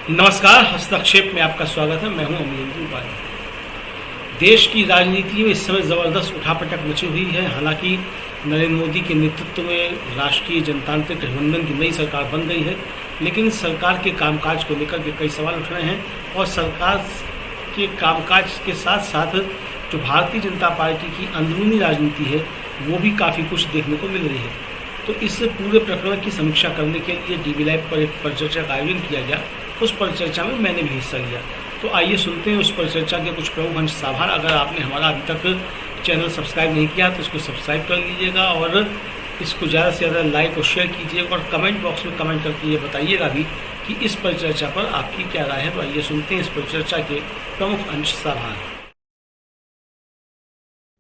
नमस्कार, हस्तक्षेप में आपका स्वागत है। मैं हूं अमरेंद्र उपाध्याय। देश की राजनीति में इस समय ज़बरदस्त उठापटक मची हुई है। हालांकि नरेंद्र मोदी के नेतृत्व में राष्ट्रीय जनतांत्रिक गठबंधन की नई सरकार बन गई है, लेकिन सरकार के कामकाज को लेकर के कई सवाल उठ रहे हैं और सरकार के कामकाज के साथ साथ जो भारतीय जनता पार्टी की अंदरूनी राजनीति है वो भी काफ़ी कुछ देखने को मिल रही है। तो इस पूरे प्रकरण की समीक्षा करने के लिए डीवी लाइव पर एक परिचर्चा का आयोजन किया गया। उस परिचर्चा में मैंने भी हिस्सा लिया। तो आइए सुनते हैं उस परिचर्चा के कुछ प्रमुख अंश साभार। अगर आपने हमारा अभी तक चैनल सब्सक्राइब नहीं किया तो इसको सब्सक्राइब कर लीजिएगा और इसको ज़्यादा से ज़्यादा लाइक और शेयर कीजिएगा और कमेंट बॉक्स में कमेंट करके ये बताइएगा भी कि इस परिचर्चा पर आपकी क्या राय है। तो आइए सुनते हैं इस परिचर्चा के प्रमुख अंश साभार।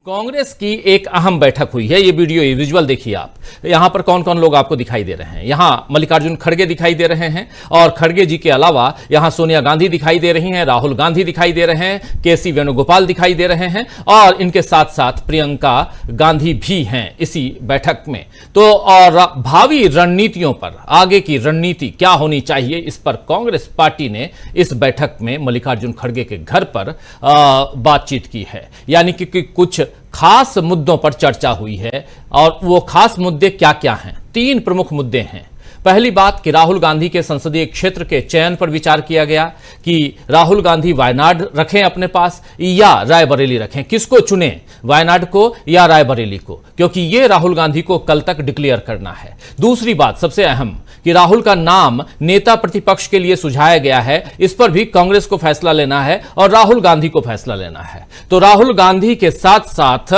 कांग्रेस की एक अहम बैठक हुई है। ये वीडियो, ये विजुअल देखिए आप। यहां पर कौन कौन लोग आपको दिखाई दे रहे हैं। यहां मल्लिकार्जुन खड़गे दिखाई दे रहे हैं और खड़गे जी के अलावा यहां सोनिया गांधी दिखाई दे रही हैं, राहुल गांधी दिखाई दे रहे हैं, केसी वेणुगोपाल दिखाई दे रहे हैं और इनके साथ साथ प्रियंका गांधी भी हैं इसी बैठक में। तो और भावी रणनीतियों पर, आगे की रणनीति क्या होनी चाहिए, इस पर कांग्रेस पार्टी ने इस बैठक में मल्लिकार्जुन खड़गे के घर पर बातचीत की है। यानी कि कुछ खास मुद्दों पर चर्चा हुई है और वो खास मुद्दे क्या क्या हैं। 3 प्रमुख मुद्दे हैं। पहली बात कि राहुल गांधी के संसदीय क्षेत्र के चयन पर विचार किया गया कि राहुल गांधी वायनाड रखें अपने पास या रायबरेली रखें, किसको चुनें, वायनाड को या रायबरेली को, क्योंकि यह राहुल गांधी को कल तक डिक्लेयर करना है। दूसरी बात सबसे अहम कि राहुल का नाम नेता प्रतिपक्ष के लिए सुझाया गया है, इस पर भी कांग्रेस को फैसला लेना है और राहुल गांधी को फैसला लेना है। तो राहुल गांधी के साथ साथ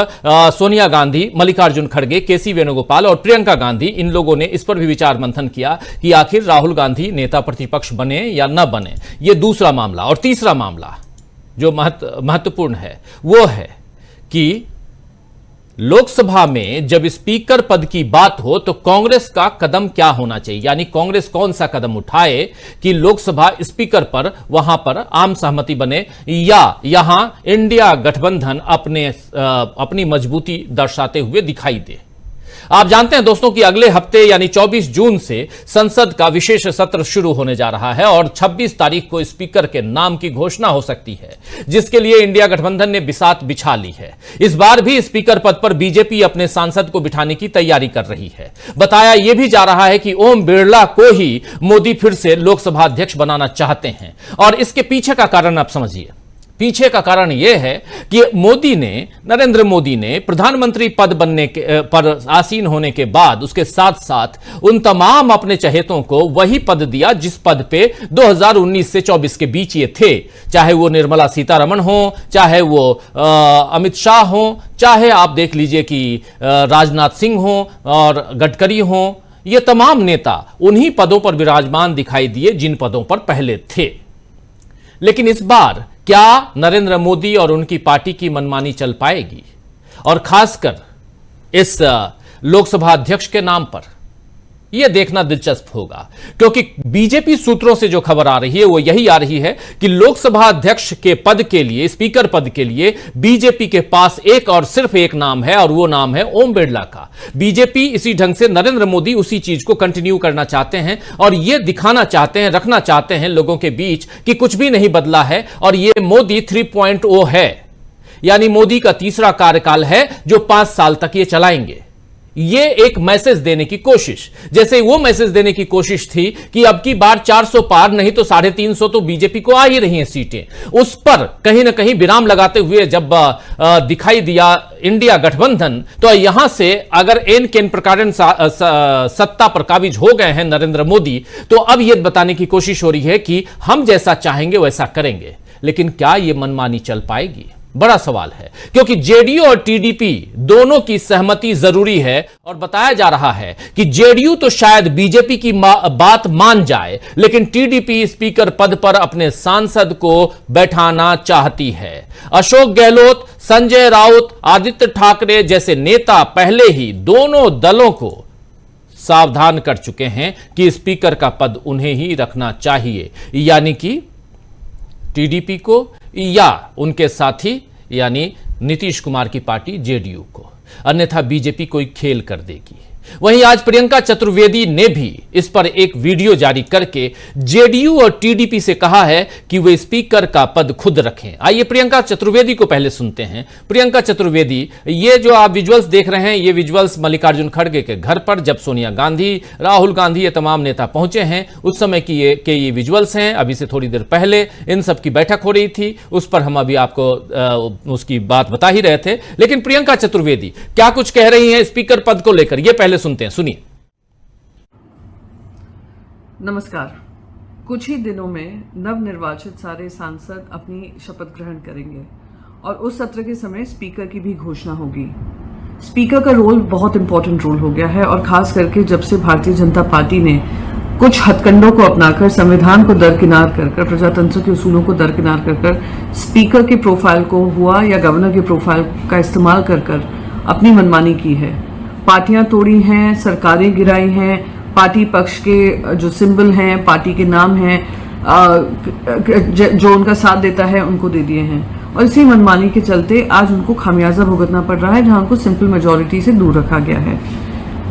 सोनिया गांधी, मल्लिकार्जुन खड़गे, केसी वेणुगोपाल और प्रियंका गांधी, इन लोगों ने इस पर भी विचार मंथन किया कि आखिर राहुल गांधी नेता प्रतिपक्ष बने या न बने। यह दूसरा मामला। और तीसरा मामला जो महत्वपूर्ण है वो है कि लोकसभा में जब स्पीकर पद की बात हो तो कांग्रेस का कदम क्या होना चाहिए, यानी कांग्रेस कौन सा कदम उठाए कि लोकसभा स्पीकर पर वहां पर आम सहमति बने या यहां इंडिया गठबंधन अपनी मजबूती दर्शाते हुए दिखाई दे। आप जानते हैं दोस्तों कि अगले हफ्ते यानी 24 जून से संसद का विशेष सत्र शुरू होने जा रहा है और 26 तारीख को स्पीकर के नाम की घोषणा हो सकती है, जिसके लिए इंडिया गठबंधन ने बिसात बिछा ली है। इस बार भी स्पीकर पद पर बीजेपी अपने सांसद को बिठाने की तैयारी कर रही है। बताया यह भी जा रहा है कि ओम बिरला को ही मोदी फिर से लोकसभा अध्यक्ष बनाना चाहते हैं और इसके पीछे का कारण आप समझिए। पीछे का कारण यह है कि नरेंद्र मोदी ने प्रधानमंत्री पद बनने पर आसीन होने के बाद उसके साथ साथ उन तमाम अपने चहेतों को वही पद दिया जिस पद पे 2019 से 24 के बीच ये थे, चाहे वो निर्मला सीतारमण हो, चाहे वो अमित शाह हो, चाहे आप देख लीजिए कि राजनाथ सिंह हो और गडकरी हो। ये तमाम नेता उन्हीं पदों पर विराजमान दिखाई दिए जिन पदों पर पहले थे। लेकिन इस बार क्या नरेंद्र मोदी और उनकी पार्टी की मनमानी चल पाएगी, और खासकर इस लोकसभा अध्यक्ष के नाम पर यह देखना दिलचस्प होगा, क्योंकि बीजेपी सूत्रों से जो खबर आ रही है वो यही आ रही है कि लोकसभा अध्यक्ष के पद के लिए, स्पीकर पद के लिए बीजेपी के पास एक और सिर्फ एक नाम है और वो नाम है ओम बिरला का। बीजेपी इसी ढंग से नरेंद्र मोदी उसी चीज को कंटिन्यू करना चाहते हैं और ये दिखाना चाहते हैं, रखना चाहते हैं लोगों के बीच कि कुछ भी नहीं बदला है और ये मोदी 3.0 है, यानी मोदी का तीसरा कार्यकाल है जो 5 साल तक ये चलाएंगे। ये एक मैसेज देने की कोशिश, जैसे वो मैसेज देने की कोशिश थी कि अब की बार 400 पार नहीं तो 350 तो बीजेपी को आ ही रही हैं सीटें, उस पर कहीं ना कहीं विराम लगाते हुए जब दिखाई दिया इंडिया गठबंधन, तो यहां से अगर एन केन प्रकार सत्ता पर काबिज हो गए हैं नरेंद्र मोदी, तो अब यह बताने की कोशिश हो रही है कि हम जैसा चाहेंगे वैसा करेंगे। लेकिन क्या यह मनमानी चल पाएगी, बड़ा सवाल है, क्योंकि जेडीयू और टीडीपी दोनों की सहमति जरूरी है और बताया जा रहा है कि जेडीयू तो शायद बीजेपी की बात मान जाए, लेकिन टीडीपी स्पीकर पद पर अपने सांसद को बैठाना चाहती है। अशोक गहलोत, संजय राउत, आदित्य ठाकरे जैसे नेता पहले ही दोनों दलों को सावधान कर चुके हैं कि स्पीकर का पद उन्हें ही रखना चाहिए, यानी कि टीडीपी को या उनके साथी यानी नीतीश कुमार की पार्टी जेडीयू को, अन्यथा बीजेपी कोई खेल कर देगी। वहीं आज प्रियंका चतुर्वेदी ने भी इस पर एक वीडियो जारी करके जेडीयू और टीडीपी से कहा है कि वे स्पीकर का पद खुद रखें। आइए प्रियंका चतुर्वेदी को पहले सुनते हैं। प्रियंका चतुर्वेदी, ये जो आप विजुअल्स देख रहे हैं, ये विजुअल्स मल्लिकार्जुन खड़गे के घर पर जब सोनिया गांधी, राहुल गांधी, ये तमाम नेता पहुंचे हैं उस समय की ये विजुअल्स हैं। अभी से थोड़ी देर पहले इन सब की बैठक हो रही थी, उस पर हम अभी आपको उसकी बात बता ही रहे थे। लेकिन प्रियंका चतुर्वेदी क्या कुछ कह रही हैं स्पीकर पद को लेकर, ये पहले सुनते हैं, सुनिए। नमस्कार। कुछ ही दिनों में नवनिर्वाचित सारे सांसद अपनी शपथ ग्रहण करेंगे और उस सत्र के समय स्पीकर की भी घोषणा होगी। स्पीकर का रोल बहुत इंपॉर्टेंट रोल हो गया है और खास करके जब से भारतीय जनता पार्टी ने कुछ हथकंडों को अपनाकर संविधान को दरकिनार कर प्रजातंत्र के उसूलों को दरकिनार कर स्पीकर के प्रोफाइल को हुआ या गवर्नर के प्रोफाइल का इस्तेमाल कर अपनी मनमानी की है। पार्टियां तोड़ी हैं, सरकारें गिराई हैं, पार्टी पक्ष के जो सिंबल हैं, पार्टी के नाम हैं, जो उनका साथ देता है उनको दे दिए हैं और इसी मनमानी के चलते आज उनको खामियाजा भुगतना पड़ रहा है, जहां उनको सिंपल मेजॉरिटी से दूर रखा गया है।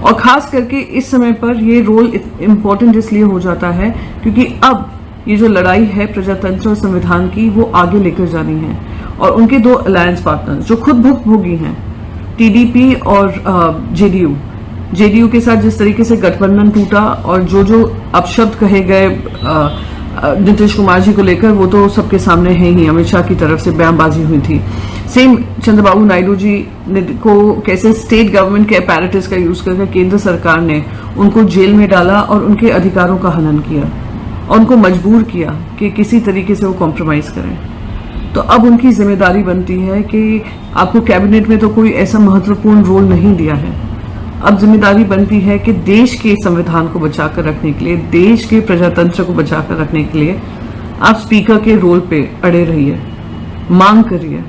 और खास करके इस समय पर ये रोल इम्पोर्टेंट इसलिए हो जाता है क्योंकि अब ये जो लड़ाई है प्रजातंत्र और संविधान की वो आगे लेकर जानी है और उनके दो अलायंस पार्टनर्स जो खुद भुक्तभोगी हैं, टीडीपी और जेडीयू के साथ जिस तरीके से गठबंधन टूटा और जो अपशब्द कहे गए नीतीश कुमार जी को लेकर, वो तो सबके सामने है ही। अमित शाह की तरफ से बयानबाजी हुई थी। सेम चंद्रबाबू नायडू जी को कैसे स्टेट गवर्नमेंट के अपैरेटस का यूज करके केंद्र सरकार ने उनको जेल में डाला और उनके अधिकारों का हनन किया और उनको मजबूर किया कि किसी तरीके से वो कॉम्प्रोमाइज करें। तो अब उनकी जिम्मेदारी बनती है कि आपको कैबिनेट में तो कोई ऐसा महत्वपूर्ण रोल नहीं दिया है, अब जिम्मेदारी बनती है कि देश के संविधान को बचाकर रखने के लिए, देश के प्रजातंत्र को बचाकर रखने के लिए आप स्पीकर के रोल पे अड़े रहिए, मांग करिए,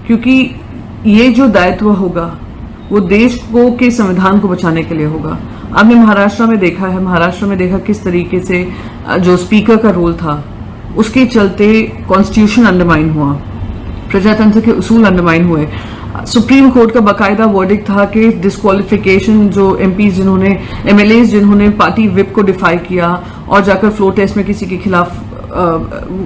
क्योंकि ये जो दायित्व होगा वो देश को के संविधान को बचाने के लिए होगा। आपने महाराष्ट्र में देखा किस तरीके से जो स्पीकर का रोल था उसके चलते कॉन्स्टिट्यूशन अंडरमाइन हुआ, प्रजातंत्र के उसूल अंडरमाइन हुए। सुप्रीम कोर्ट का बाकायदा वर्डिक्ट था कि डिस्क्वालिफिकेशन जो एमएलए जिन्होंने पार्टी विप को डिफाई किया और जाकर फ्लोर टेस्ट में किसी के खिलाफ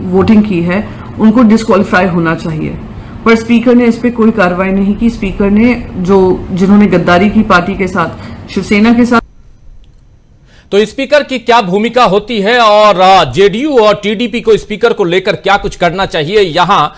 वोटिंग की है, उनको डिस्क्वालीफाई होना चाहिए। पर स्पीकर ने इस पर कोई कार्रवाई नहीं की। स्पीकर ने जिन्होंने गद्दारी की पार्टी के साथ, शिवसेना के साथ। तो स्पीकर की क्या भूमिका होती है और जेडीयू और टीडीपी को स्पीकर को लेकर क्या कुछ करना चाहिए, यहां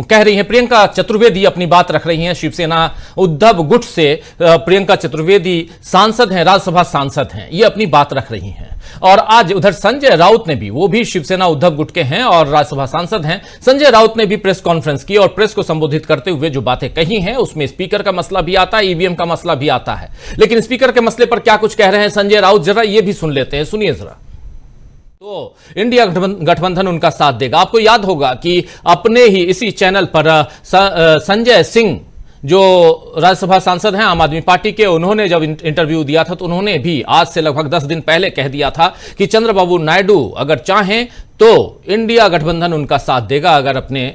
कह रही हैं प्रियंका चतुर्वेदी, अपनी बात रख रही हैं। शिवसेना उद्धव गुट से प्रियंका चतुर्वेदी सांसद हैं, राज्यसभा सांसद हैं, ये अपनी बात रख रही हैं। और आज उधर संजय राउत ने भी, वो भी शिवसेना उद्धव गुट के हैं और राज्यसभा सांसद हैं, संजय राउत ने भी प्रेस कॉन्फ्रेंस की और प्रेस को संबोधित करते हुए जो बातें कही हैं उसमें स्पीकर का मसला भी आता है, ईवीएम का मसला भी आता है। लेकिन स्पीकर के मसले पर क्या कुछ कह रहे हैं संजय राउत, जरा ये भी सुन लेते हैं, सुनिए जरा। तो इंडिया गठबंधन उनका साथ देगा। आपको याद होगा कि अपने ही इसी चैनल पर संजय सिंह जो राज्यसभा सांसद हैं आम आदमी पार्टी के, उन्होंने जब इंटरव्यू दिया था तो उन्होंने भी आज से लगभग 10 दिन पहले कह दिया था कि चंद्रबाबू नायडू अगर चाहें तो इंडिया गठबंधन उनका साथ देगा अगर अपने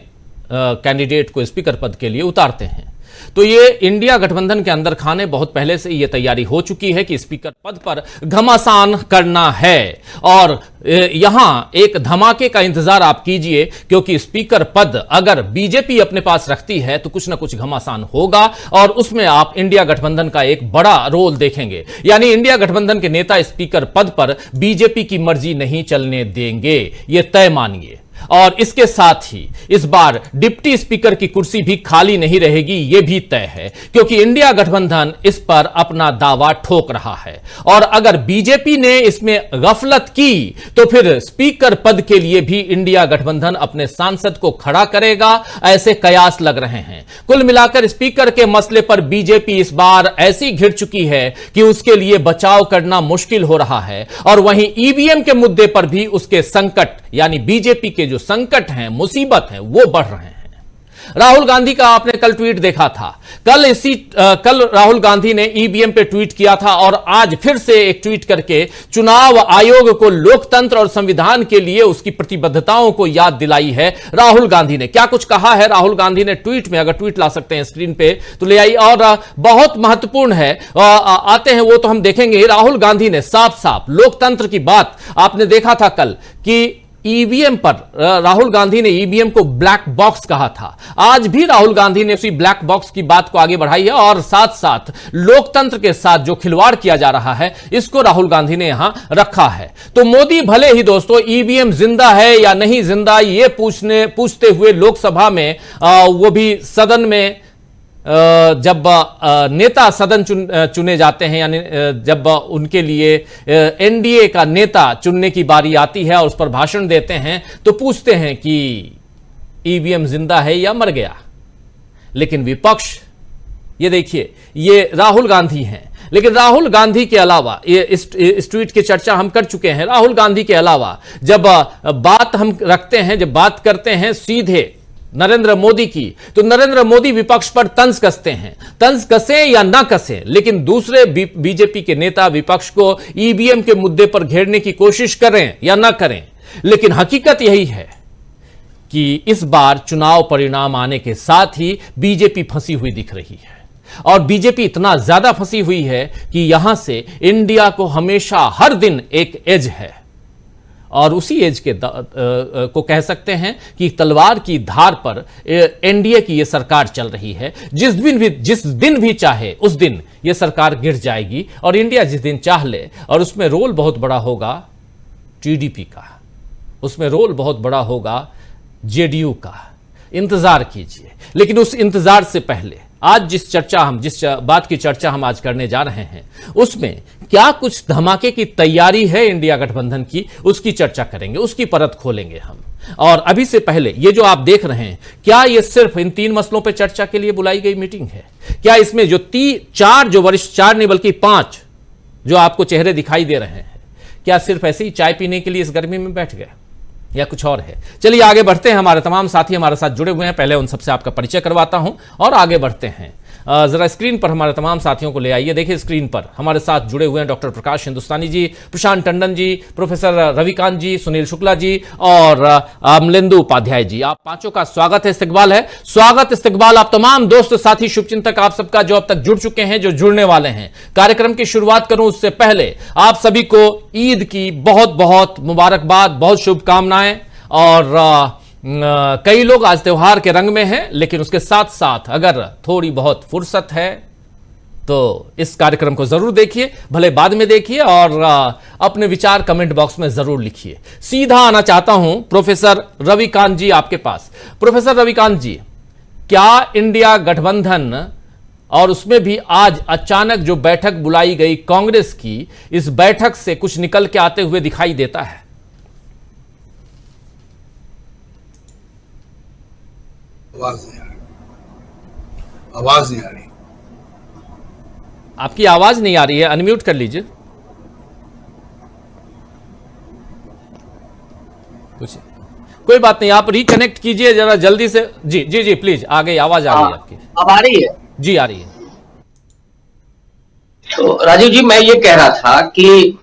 कैंडिडेट को स्पीकर पद के लिए उतारते हैं। तो ये इंडिया गठबंधन के अंदर खाने बहुत पहले से ये तैयारी हो चुकी है कि स्पीकर पद पर घमासान करना है और यहां एक धमाके का इंतजार आप कीजिए, क्योंकि स्पीकर पद अगर बीजेपी अपने पास रखती है तो कुछ ना कुछ घमासान होगा और उसमें आप इंडिया गठबंधन का एक बड़ा रोल देखेंगे। यानी इंडिया गठबंधन के नेता स्पीकर पद पर बीजेपी की मर्जी नहीं चलने देंगे, ये तय मानिए। और इसके साथ ही इस बार डिप्टी स्पीकर की कुर्सी भी खाली नहीं रहेगी, यह भी तय है, क्योंकि इंडिया गठबंधन इस पर अपना दावा ठोक रहा है। और अगर बीजेपी ने इसमें गफलत की तो फिर स्पीकर पद के लिए भी इंडिया गठबंधन अपने सांसद को खड़ा करेगा, ऐसे कयास लग रहे हैं। कुल मिलाकर स्पीकर के मसले पर बीजेपी इस बार ऐसी घिर चुकी है कि उसके लिए बचाव करना मुश्किल हो रहा है। और वहीं ईवीएम के मुद्दे पर भी उसके संकट, यानी बीजेपी के जो संकट हैं, मुसीबत हैं, वो बढ़ रहे हैं। राहुल गांधी का आपने कल ट्वीट देखा था, कल राहुल गांधी ने ईवीएम पे ट्वीट किया था और आज फिर से एक ट्वीट करके चुनाव आयोग को लोकतंत्र और संविधान के लिए उसकी प्रतिबद्धताओं को याद दिलाई है। राहुल गांधी ने क्या कुछ कहा है राहुल गांधी ने ट्वीट में, अगर ट्वीट ला सकते हैं स्क्रीन पे तो ले आई, और बहुत महत्वपूर्ण है, आते हैं वो तो हम देखेंगे। राहुल गांधी ने साफ साफ लोकतंत्र की बात, आपने देखा था कल कि ईवीएम पर राहुल गांधी ने ईवीएम को ब्लैक बॉक्स कहा था, आज भी राहुल गांधी ने उसी ब्लैक बॉक्स की बात को आगे बढ़ाई है और साथ साथ लोकतंत्र के साथ जो खिलवाड़ किया जा रहा है इसको राहुल गांधी ने यहां रखा है। तो मोदी भले ही दोस्तों ईवीएम जिंदा है या नहीं जिंदा ये पूछते हुए लोकसभा में वो भी सदन में जब नेता सदन चुने जाते हैं, यानी जब उनके लिए एनडीए का नेता चुनने की बारी आती है और उस पर भाषण देते हैं तो पूछते हैं कि ईवीएम जिंदा है या मर गया। लेकिन विपक्ष, ये देखिए, ये राहुल गांधी हैं, लेकिन राहुल गांधी के अलावा, ये इस ट्वीट की चर्चा हम कर चुके हैं, राहुल गांधी के अलावा जब बात हम रखते हैं, जब बात करते हैं सीधे नरेंद्र मोदी की, तो नरेंद्र मोदी विपक्ष पर तंज कसते हैं। तंज कसें या ना कसें, लेकिन दूसरे बीजेपी के नेता विपक्ष को ईवीएम के मुद्दे पर घेरने की कोशिश करें या ना करें, लेकिन हकीकत यही है कि इस बार चुनाव परिणाम आने के साथ ही बीजेपी फंसी हुई दिख रही है। और बीजेपी इतना ज्यादा फंसी हुई है कि यहां से इंडिया को हमेशा हर दिन एक एज है, और उसी एज के को कह सकते हैं कि तलवार की धार पर एनडीए की यह सरकार चल रही है। जिस दिन भी चाहे उस दिन यह सरकार गिर जाएगी, और इंडिया जिस दिन चाह ले, और उसमें रोल बहुत बड़ा होगा टीडीपी का, उसमें रोल बहुत बड़ा होगा जेडीयू का। इंतजार कीजिए। लेकिन उस इंतजार से पहले आज जिस बात की चर्चा हम आज करने जा रहे हैं, उसमें क्या कुछ धमाके की तैयारी है इंडिया गठबंधन की, उसकी चर्चा करेंगे, उसकी परत खोलेंगे हम। और अभी से पहले ये जो आप देख रहे हैं, क्या ये सिर्फ इन 3 मसलों पर चर्चा के लिए बुलाई गई मीटिंग है? क्या इसमें जो 4 जो वरिष्ठ, 4 नहीं बल्कि 5 जो आपको चेहरे दिखाई दे रहे हैं, क्या सिर्फ ऐसे ही चाय पीने के लिए इस गर्मी में बैठ गए या कुछ और है? चलिए आगे बढ़ते हैं। हमारे तमाम साथी हमारे साथ जुड़े हुए हैं, पहले उन सबसे आपका परिचय करवाता हूं और आगे बढ़ते हैं। जरा स्क्रीन पर हमारे तमाम साथियों को ले आइए। देखिए स्क्रीन पर हमारे साथ जुड़े हुए हैं डॉक्टर प्रकाश हिंदुस्तानी जी, प्रशांत टंडन जी, प्रोफेसर रविकांत जी, सुनील शुक्ला जी और अमलेंदु उपाध्याय जी। आप पांचों का स्वागत है, इस्तकबाल है। स्वागत इस्तकबाल आप तमाम दोस्त साथी शुभचिंतक आप सबका जो अब तक जुड़ चुके हैं, जो जुड़ने वाले हैं। कार्यक्रम की शुरुआत करूं उससे पहले आप सभी को ईद की बहुत बहुत मुबारकबाद, बहुत शुभकामनाएं। और कई लोग आज त्योहार के रंग में हैं, लेकिन उसके साथ साथ अगर थोड़ी बहुत फुर्सत है तो इस कार्यक्रम को जरूर देखिए, भले बाद में देखिए, और अपने विचार कमेंट बॉक्स में जरूर लिखिए। सीधा आना चाहता हूं प्रोफेसर रविकांत जी आपके पास। प्रोफेसर रविकांत जी, क्या इंडिया गठबंधन और उसमें भी आज अचानक जो बैठक बुलाई गई कांग्रेस की, इस बैठक से कुछ निकल के आते हुए दिखाई देता है? आवाज नहीं आ रही। आपकी आवाज नहीं आ रही है, अनम्यूट कर लीजिए। कुछ कोई बात नहीं, आप रिकनेक्ट कीजिए जरा जल्दी से। जी जी जी प्लीज, आ गई, आवाज आ रही है आपकी। अब आ रही है? जी आ रही है। तो राजीव जी, मैं ये कह रहा था कि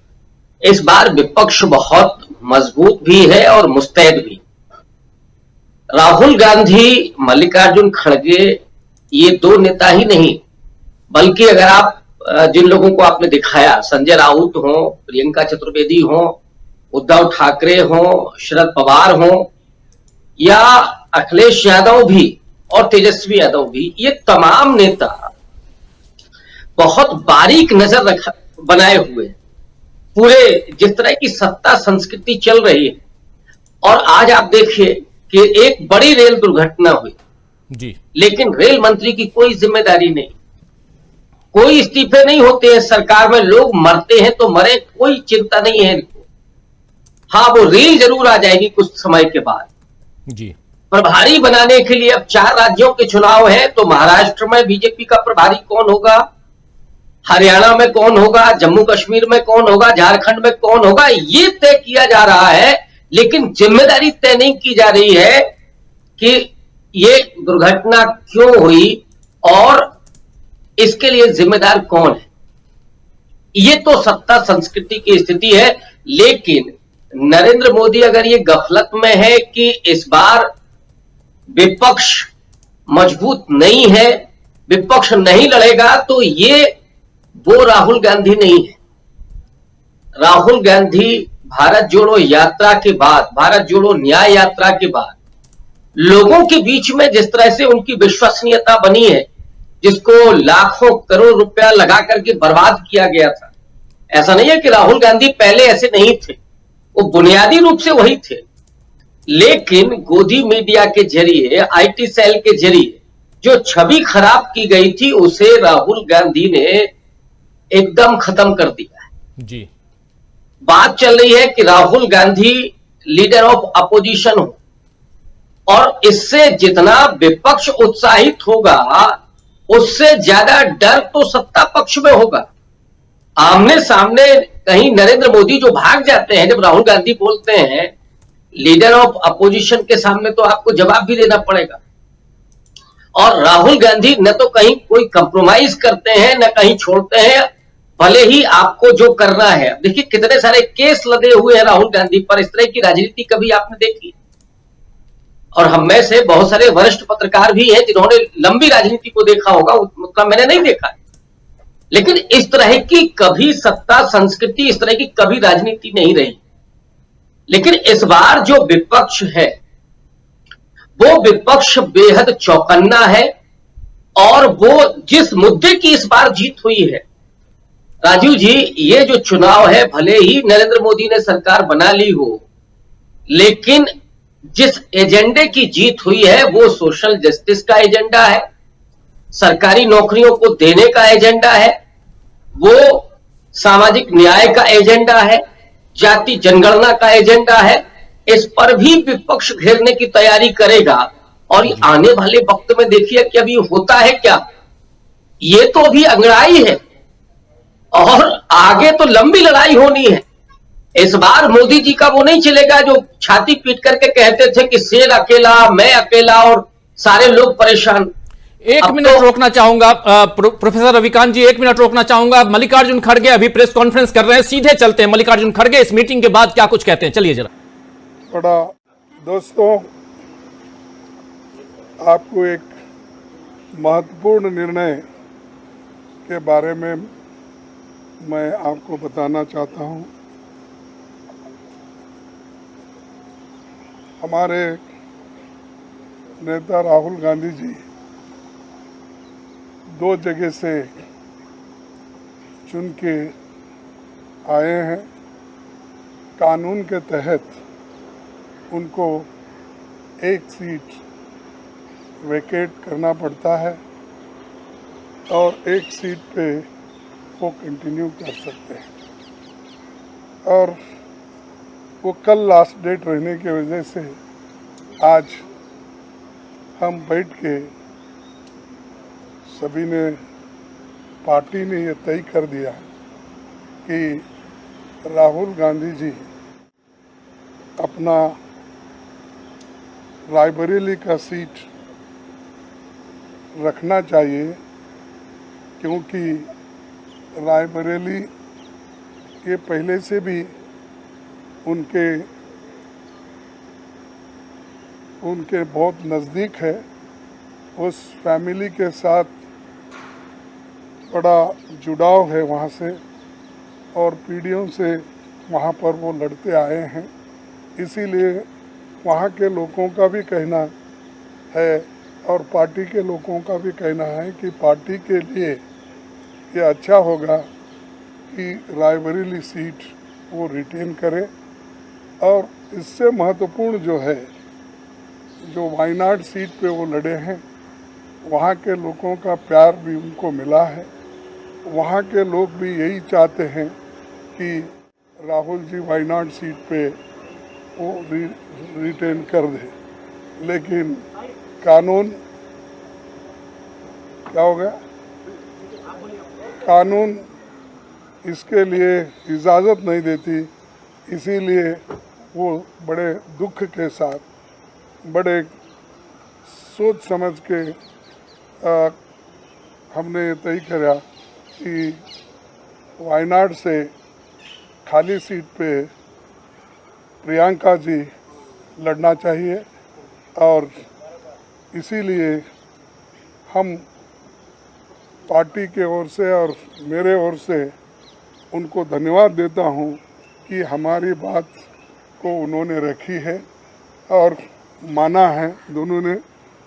इस बार विपक्ष बहुत मजबूत भी है और मुस्तैद भी। राहुल गांधी, मल्लिकार्जुन खड़गे, ये 2 नेता ही नहीं, बल्कि अगर आप जिन लोगों को आपने दिखाया, संजय राउत हो, प्रियंका चतुर्वेदी हो, उद्धव ठाकरे हो, शरद पवार हो, या अखिलेश यादव भी और तेजस्वी यादव भी, ये तमाम नेता बहुत बारीक नजर बनाए हुए पूरे जिस तरह की सत्ता संस्कृति चल रही है। और आज आप देखिए कि एक बड़ी रेल दुर्घटना हुई जी, लेकिन रेल मंत्री की कोई जिम्मेदारी नहीं, कोई इस्तीफे नहीं होते हैं सरकार में, लोग मरते हैं तो मरे, कोई चिंता नहीं है इनको। हाँ, वो रेल जरूर आ जाएगी कुछ समय के बाद जी। प्रभारी बनाने के लिए अब 4 राज्यों के चुनाव है, तो महाराष्ट्र में बीजेपी का प्रभारी कौन होगा, हरियाणा में कौन होगा, जम्मू कश्मीर में कौन होगा, झारखंड में कौन होगा, ये तय किया जा रहा है। लेकिन जिम्मेदारी तय नहीं की जा रही है कि ये दुर्घटना क्यों हुई और इसके लिए जिम्मेदार कौन है। ये तो सत्ता संस्कृति की स्थिति है, लेकिन नरेंद्र मोदी अगर ये गफलत में है कि इस बार विपक्ष मजबूत नहीं है, विपक्ष नहीं लड़ेगा, तो ये वो राहुल गांधी नहीं है। राहुल गांधी भारत जोड़ो यात्रा के बाद, भारत जोड़ो न्याय यात्रा के बाद लोगों के बीच में जिस तरह से उनकी विश्वसनीयता बनी है, जिसको लाखों करोड़ रुपया लगा करके बर्बाद किया गया था। ऐसा नहीं है कि राहुल गांधी पहले ऐसे नहीं थे, वो बुनियादी रूप से वही थे, लेकिन गोदी मीडिया के जरिए, आईटी सेल के जरिए जो छवि खराब की गई थी उसे राहुल गांधी ने एकदम खत्म कर दिया है। जी, बात चल रही है कि Rahul Gandhi leader of opposition हो, और इससे जितना विपक्ष उत्साहित होगा उससे ज्यादा डर तो सत्ता पक्ष में होगा। आमने सामने कहीं नरेंद्र मोदी जो भाग जाते हैं जब राहुल गांधी बोलते हैं, लीडर ऑफ अपोजिशन के सामने तो आपको जवाब भी देना पड़ेगा। और राहुल गांधी न तो कहीं कोई कंप्रोमाइज करते हैं न कहीं छोड़ते हैं, भले ही आपको जो करना है। देखिए कितने सारे केस लगे हुए हैं राहुल गांधी पर। इस तरह की राजनीति कभी आपने देखी? और हम में से बहुत सारे वरिष्ठ पत्रकार भी हैं जिन्होंने लंबी राजनीति को देखा होगा, उतना मैंने नहीं देखा, लेकिन इस तरह की कभी सत्ता संस्कृति, इस तरह की कभी राजनीति नहीं रही। लेकिन इस बार जो विपक्ष है वो विपक्ष बेहद चौकन्ना है, और वो जिस मुद्दे की इस बार जीत हुई है, राजीव जी, ये जो चुनाव है भले ही नरेंद्र मोदी ने सरकार बना ली हो, लेकिन जिस एजेंडे की जीत हुई है वो सोशल जस्टिस का एजेंडा है, सरकारी नौकरियों को देने का एजेंडा है, वो सामाजिक न्याय का एजेंडा है, जाति जनगणना का एजेंडा है। इस पर भी विपक्ष घेरने की तैयारी करेगा। और आने वाले वक्त में देखिए कि अभी होता है क्या, ये तो अभी अंगड़ाई है और आगे तो लंबी लड़ाई होनी है। इस बार मोदी जी का वो नहीं चलेगा जो छाती पीट करके कहते थे कि शेर अकेला, मैं अकेला और सारे लोग परेशान। एक मिनट रोकना चाहूंगा प्रोफेसर रविकांत जी, एक मिनट रोकना चाहूंगा। मल्लिकार्जुन खड़गे अभी प्रेस कॉन्फ्रेंस कर रहे हैं, सीधे चलते हैं। मल्लिकार्जुन खड़गे इस मीटिंग के बाद क्या कुछ कहते हैं, चलिए जरा। बड़ा दोस्तों, आपको एक महत्वपूर्ण निर्णय के बारे में मैं आपको बताना चाहता हूं। हमारे नेता राहुल गांधी जी 2 जगह से चुन के आए हैं। कानून के तहत उनको एक सीट वेकेट करना पड़ता है और एक सीट पे वो कंटिन्यू कर सकते हैं। और वो कल लास्ट डेट रहने की वजह से आज हम बैठ के सभी ने, पार्टी ने ये तय कर दिया कि राहुल गांधी जी अपना रायबरेली का सीट रखना चाहिए, क्योंकि रायबरेली के पहले से भी उनके बहुत नज़दीक है। उस फैमिली के साथ बड़ा जुड़ाव है वहाँ से, और पीढ़ियों से वहाँ पर वो लड़ते आए हैं। इसीलिए वहाँ के लोगों का भी कहना है और पार्टी के लोगों का भी कहना है कि पार्टी के लिए ये अच्छा होगा कि रायबरेली सीट वो रिटेन करे। और इससे महत्वपूर्ण जो है, जो वायनाड सीट पे वो लड़े हैं, वहाँ के लोगों का प्यार भी उनको मिला है। वहाँ के लोग भी यही चाहते हैं कि राहुल जी वायनाड सीट पे वो रिटेन कर दे। लेकिन कानून क्या हो गया, कानून इसके लिए इजाज़त नहीं देती। इसीलिए वो बड़े दुख के साथ, बड़े सोच समझ के हमने तय किया कि वायनाड से खाली सीट पे प्रियंका जी लड़ना चाहिए और इसीलिए हम पार्टी के ओर से और मेरे ओर से उनको धन्यवाद देता हूं कि हमारी बात को उन्होंने रखी है और माना है दोनों ने।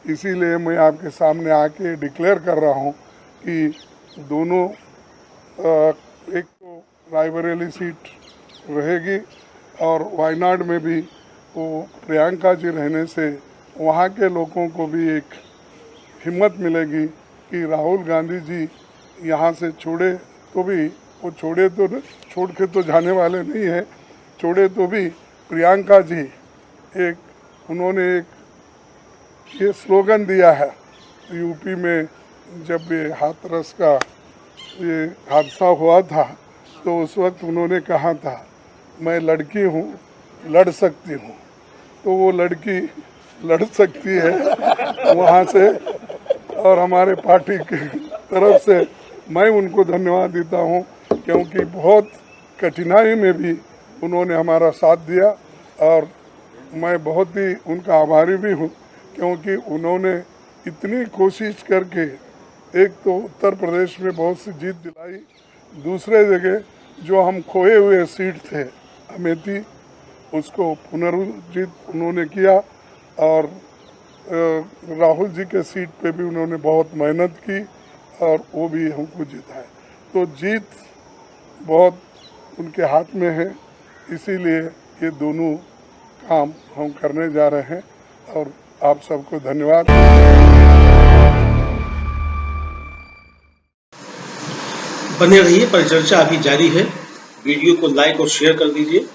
इसीलिए मैं आपके सामने आके डिक्लेयर कर रहा हूं कि दोनों एक तो रायबरेली सीट रहेगी और वायनाड में भी वो प्रियंका जी रहने से वहाँ के लोगों को भी एक हिम्मत मिलेगी कि राहुल गांधी जी यहाँ से छोड़े तो भी वो छोड़ के तो जाने वाले नहीं है, छोड़े तो भी प्रियंका जी उन्होंने एक ये स्लोगन दिया है यूपी में जब ये हाथरस का ये हादसा हुआ था तो उस वक्त उन्होंने कहा था मैं लड़की हूँ लड़ सकती हूँ, तो वो लड़की लड़ सकती है वहाँ से। और हमारे पार्टी की तरफ से मैं उनको धन्यवाद देता हूँ क्योंकि बहुत कठिनाई में भी उन्होंने हमारा साथ दिया और मैं बहुत ही उनका आभारी भी हूँ क्योंकि उन्होंने इतनी कोशिश करके एक तो उत्तर प्रदेश में बहुत सी जीत दिलाई, दूसरे जगह जो हम खोए हुए सीट थे अमेठी उसको पुनर्जीत उन्होंने किया और राहुल जी के सीट पे भी उन्होंने बहुत मेहनत की और वो भी हमको जिताए। तो जीत बहुत उनके हाथ में है, इसीलिए ये दोनों काम हम करने जा रहे हैं और आप सबको धन्यवाद। बने रहिए, परिचर्चा अभी जारी है। वीडियो को लाइक और शेयर कर दीजिए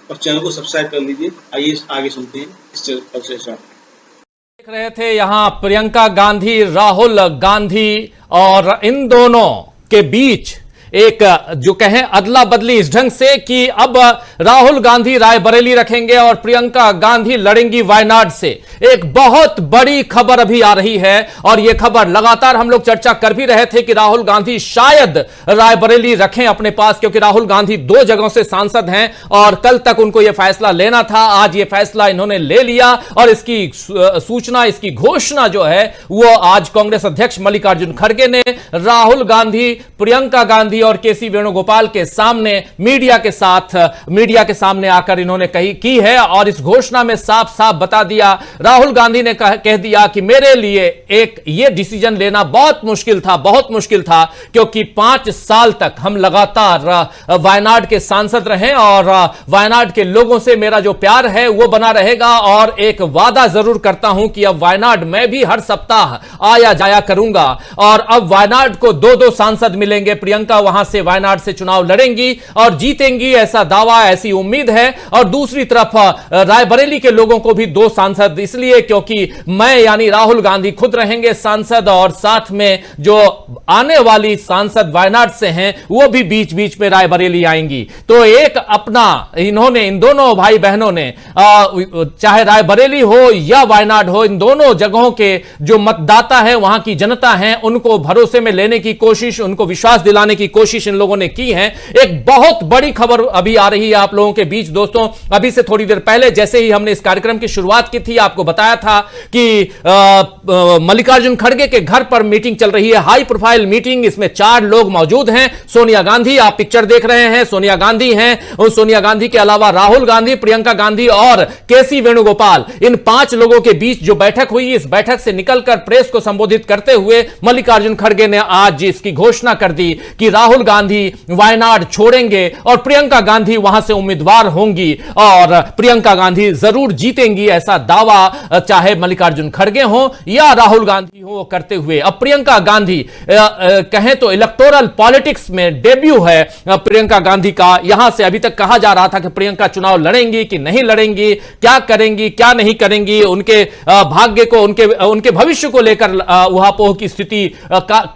और चैनल को सब्सक्राइब कर लीजिए। आइए आगे सुनते हैं इस परिचर्चा। देख रहे थे यहां प्रियंका गांधी, राहुल गांधी और इन दोनों के बीच एक जो कहें अदला बदली इस ढंग से कि अब राहुल गांधी रायबरेली रखेंगे और प्रियंका गांधी लड़ेंगी वायनाड से। एक बहुत बड़ी खबर अभी आ रही है और यह खबर लगातार हम लोग चर्चा कर भी रहे थे कि राहुल गांधी शायद रायबरेली रखें अपने पास, क्योंकि राहुल गांधी 2 जगहों से सांसद हैं और कल तक उनको यह फैसला लेना था। आज यह फैसला इन्होंने ले लिया और इसकी सूचना, इसकी घोषणा जो है वो आज कांग्रेस अध्यक्ष मल्लिकार्जुन खड़गे ने राहुल गांधी, प्रियंका गांधी और केसी वेणुगोपाल के सामने मीडिया के सामने आकर इन्होंने की है। और इस घोषणा में साफ साफ बता दिया, राहुल गांधी ने कह दिया कि मेरे लिए ये डिसीजन लेना बहुत मुश्किल था क्योंकि 5 साल तक हम लगातार वायनाड के सांसद रहे और वायनाड के लोगों से मेरा जो प्यार है वो बना रहेगा और एक वादा जरूर करता हूं कि अब वायनाड में भी हर सप्ताह आया जाया करूंगा। और अब वायनाड को 2-2 सांसद मिलेंगे, प्रियंका वहां से वायनाड से चुनाव लड़ेंगी और जीतेंगी, ऐसा दावा, ऐसी उम्मीद है। और दूसरी तरफ रायबरेली के लोगों को भी 2 सांसद इसलिए क्योंकि मैं यानी राहुल गांधी खुद रहेंगे सांसद और साथ में जो आने वाली सांसद वायनाड से हैं वो भी बीच बीच में रायबरेली आएंगी। तो एक अपना इन्होंने, इन दोनों भाई बहनों ने चाहे रायबरेली हो या वायनाड हो, इन दोनों जगहों के जो मतदाता है, वहां की जनता है, उनको भरोसे में लेने की कोशिश, उनको विश्वास दिलाने की कोशिश इन लोगों ने की है। एक बहुत बड़ी खबर अभी आ रही है आप लोगों के बीच दोस्तों। अभी से थोड़ी देर पहले जैसे ही हमने इस कार्यक्रम की शुरुआत की थी, आपको बताया था कि मल्लिकार्जुन खड़गे के घर पर मीटिंग चल रही है, हाई प्रोफाइल मीटिंग। इसमें 4 लोग मौजूद हैं। सोनिया गांधी, आप पिक्चर देख रहे हैं, सोनिया गांधी हैं। और सोनिया गांधी के अलावा राहुल गांधी, प्रियंका गांधी और केसी वेणुगोपाल, इन 5 लोगों के बीच जो बैठक हुई, इस बैठक से निकलकर प्रेस को संबोधित करते हुए मल्लिकार्जुन खड़गे ने आज इसकी घोषणा कर दी कि राहुल गांधी वायनाड छोड़ेंगे और प्रियंका गांधी वहां से उम्मीदवार होंगी और प्रियंका गांधी जरूर जीतेंगी, ऐसा दावा चाहे मल्लिकार्जुन खड़गे हो या राहुल गांधी हो करते हुए। अब प्रियंका गांधी कहें तो इलेक्टोरल पॉलिटिक्स में डेब्यू है प्रियंका गांधी का। यहां से अभी तक कहा जा रहा था कि प्रियंका चुनाव लड़ेंगी कि नहीं लड़ेंगी, क्या करेंगी क्या नहीं करेंगी, उनके भाग्य को, उनके भविष्य को लेकर उहापोह की स्थिति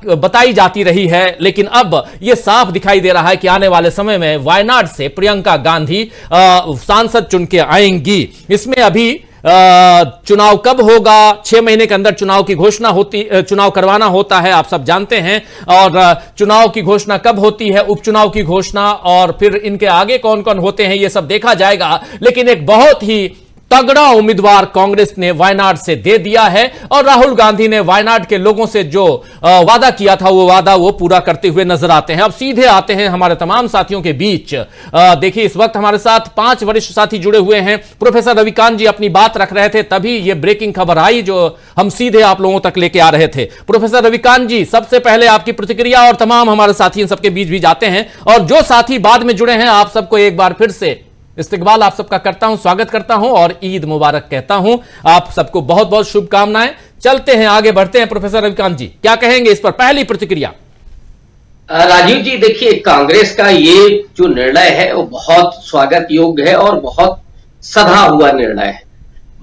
बताई जाती रही है। लेकिन अब यह साफ दिखाई दे रहा है कि आने वाले समय में वायनाड से प्रियंका गांधी सांसद चुन के आएंगी। इसमें अभी चुनाव कब होगा, 6 महीने के अंदर चुनाव की घोषणा चुनाव करवाना होता है, आप सब जानते हैं। और चुनाव की घोषणा कब होती है, उपचुनाव की घोषणा, और फिर इनके आगे कौन कौन होते हैं, यह सब देखा जाएगा। लेकिन एक बहुत ही तगड़ा उम्मीदवार कांग्रेस ने वायनाड से दे दिया है, और राहुल गांधी ने वायनाड के लोगों से जो वादा किया था वो वादा वो पूरा करते हुए नजर आते हैं। अब सीधे आते हैं हमारे तमाम साथियों के बीच। देखिए, इस वक्त हमारे साथ 5 वरिष्ठ साथी जुड़े हुए हैं। प्रोफेसर रविकांत जी अपनी बात रख रहे थे, तभी ये ब्रेकिंग खबर आई जो हम सीधे आप लोगों तक लेके आ रहे थे। प्रोफेसर रविकांत जी, सबसे पहले आपकी प्रतिक्रिया, और तमाम हमारे साथी इन सबके बीच भी जाते हैं, और जो साथी बाद में जुड़े हैं आप सबको एक बार फिर से इस्तकबाल आप सबका करता हूं, स्वागत करता हूं और ईद मुबारक कहता हूं। आप सबको बहुत बहुत शुभकामनाएं। चलते हैं, आगे बढ़ते हैं। प्रोफेसर रविकांत जी, क्या कहेंगे इस पर, पहली प्रतिक्रिया। राजीव जी, देखिए, कांग्रेस का ये जो निर्णय है वो बहुत स्वागत योग्य है और बहुत सधा हुआ निर्णय है।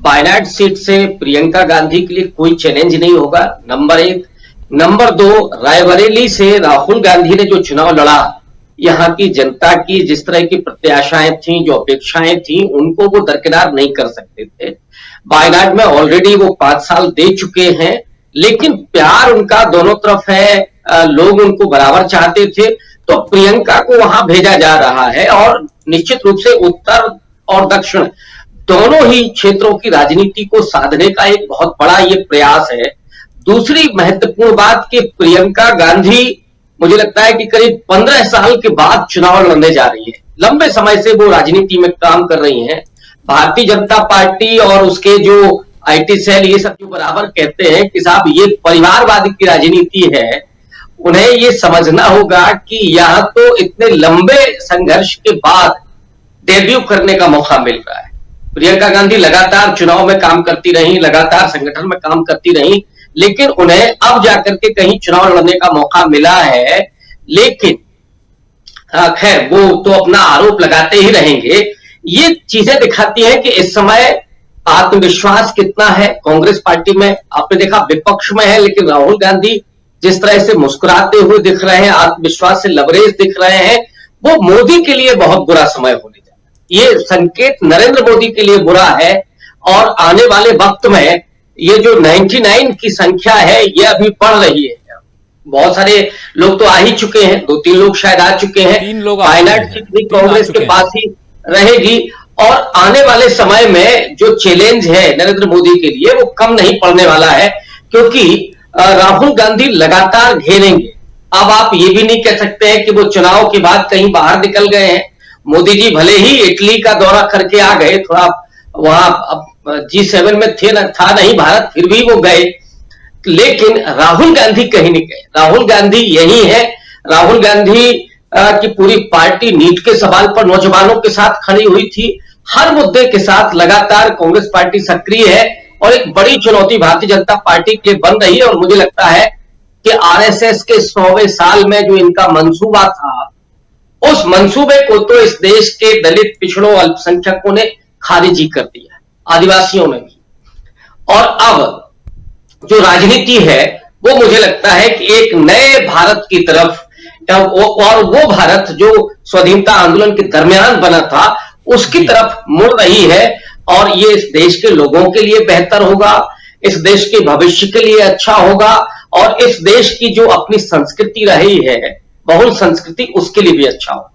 वायनाड सीट से प्रियंका गांधी के लिए कोई चैलेंज नहीं होगा, नंबर 1। नंबर 2, रायबरेली से राहुल गांधी ने जो चुनाव लड़ा, यहाँ की जनता की जिस तरह की प्रत्याशाएं थी, जो अपेक्षाएं थी, उनको वो दरकिनार नहीं कर सकते थे। वायनाड में ऑलरेडी वो 5 साल दे चुके हैं, लेकिन प्यार उनका दोनों तरफ है, लोग उनको बराबर चाहते थे, तो प्रियंका को वहां भेजा जा रहा है। और निश्चित रूप से उत्तर और दक्षिण दोनों ही क्षेत्रों की राजनीति को साधने का एक बहुत बड़ा ये प्रयास है। दूसरी महत्वपूर्ण बात कि प्रियंका गांधी, मुझे लगता है कि करीब 15 साल के बाद चुनाव लड़ने जा रही है। लंबे समय से वो राजनीति में काम कर रही हैं। भारतीय जनता पार्टी और उसके जो आईटी सेल, ये सब जो बराबर कहते हैं कि साहब ये परिवारवाद की राजनीति है, उन्हें ये समझना होगा कि यहां तो इतने लंबे संघर्ष के बाद डेब्यू करने का मौका मिल रहा है। प्रियंका गांधी लगातार चुनाव में काम करती रही, लगातार संगठन में काम करती रही, लेकिन उन्हें अब जाकर के कहीं चुनाव लड़ने का मौका मिला है। लेकिन खैर, वो तो अपना आरोप लगाते ही रहेंगे। ये चीजें दिखाती हैं कि इस समय आत्मविश्वास कितना है कांग्रेस पार्टी में। आपने देखा विपक्ष में है, लेकिन राहुल गांधी जिस तरह से मुस्कुराते हुए दिख रहे हैं, आत्मविश्वास से लबरेज दिख रहे हैं, वो मोदी के लिए बहुत बुरा समय होने जा रहा है। ये संकेत नरेंद्र मोदी के लिए बुरा है, और आने वाले वक्त में ये जो 99 की संख्या है, ये अभी बढ़ रही है। बहुत सारे लोग तो आ ही चुके हैं, 2-3 लोग शायद आ चुके हैं। 3 लोग वायनाड सीट भी कांग्रेस के पास ही रहेगी, और आने वाले समय में जो चैलेंज है नरेंद्र मोदी के लिए, वो कम नहीं पड़ने वाला है, क्योंकि राहुल गांधी लगातार घेरेंगे। अब आप ये भी नहीं कह सकते हैं कि वो चुनाव के बाद कहीं बाहर निकल गए हैं। मोदी जी भले ही इटली का दौरा करके आ गए, थोड़ा वहां G7 में था नहीं भारत, फिर भी वो गए, लेकिन राहुल गांधी कहीं नहीं गए। राहुल गांधी यही है। राहुल गांधी की पूरी पार्टी नीट के सवाल पर नौजवानों के साथ खड़ी हुई थी। हर मुद्दे के साथ लगातार कांग्रेस पार्टी सक्रिय है, और एक बड़ी चुनौती भारतीय जनता पार्टी के बन रही है। और मुझे लगता है कि आरएसएस के 100वें साल में जो इनका मंसूबा था, उस मंसूबे को तो इस देश के दलित, पिछड़ों, अल्पसंख्यकों ने खारिज ही कर दिया, आदिवासियों ने भी। और अब जो राजनीति है, वो मुझे लगता है कि एक नए भारत की तरफ, और वो भारत जो स्वाधीनता आंदोलन के दरमियान बना था, उसकी तरफ मुड़ रही है। और ये इस देश के लोगों के लिए बेहतर होगा, इस देश के भविष्य के लिए अच्छा होगा, और इस देश की जो अपनी संस्कृति रही है, बहुल संस्कृति, उसके लिए भी अच्छा होगा।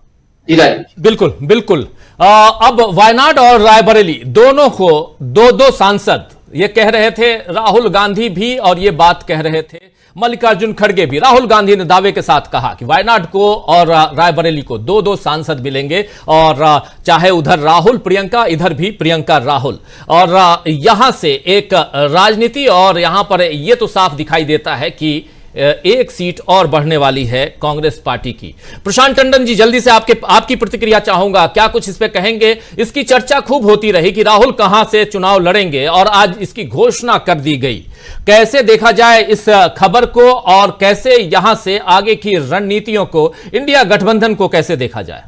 जी राजीव, बिल्कुल बिल्कुल। अब वायनाड और रायबरेली दोनों को 2-2 सांसद, ये कह रहे थे राहुल गांधी भी, और ये बात कह रहे थे मल्लिकार्जुन खड़गे भी। राहुल गांधी ने दावे के साथ कहा कि वायनाड को और रायबरेली को 2-2 सांसद मिलेंगे, और चाहे उधर राहुल प्रियंका, इधर भी प्रियंका राहुल। और यहां से एक राजनीति, और यहां पर यह तो साफ दिखाई देता है कि एक सीट और बढ़ने वाली है कांग्रेस पार्टी की। प्रशांत टंडन जी, जल्दी से आपकी प्रतिक्रिया चाहूंगा, क्या कुछ इस पे कहेंगे? इसकी चर्चा खूब होती रही कि राहुल कहां से चुनाव लड़ेंगे, और आज इसकी घोषणा कर दी गई। कैसे देखा जाए इस खबर को, और कैसे यहां से आगे की रणनीतियों को, इंडिया गठबंधन को कैसे देखा जाए?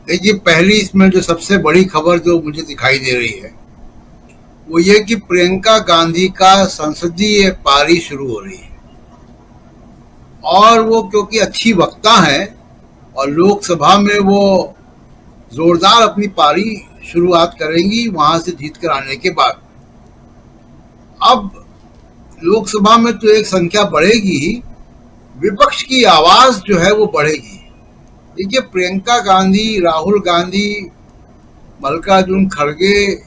देखिए, पहली इसमें जो सबसे बड़ी खबर जो मुझे दिखाई दे रही है, वो ये कि प्रियंका गांधी का संसदीय पारी शुरू हो रही है, और वो क्योंकि अच्छी वक्ता है और लोकसभा में वो जोरदार अपनी पारी शुरुआत करेंगी वहां से जीत कर आने के बाद। अब लोकसभा में तो एक संख्या बढ़ेगी ही, विपक्ष की आवाज जो है वो बढ़ेगी। देखिए, प्रियंका गांधी, राहुल गांधी, मल्लिकार्जुन खड़गे,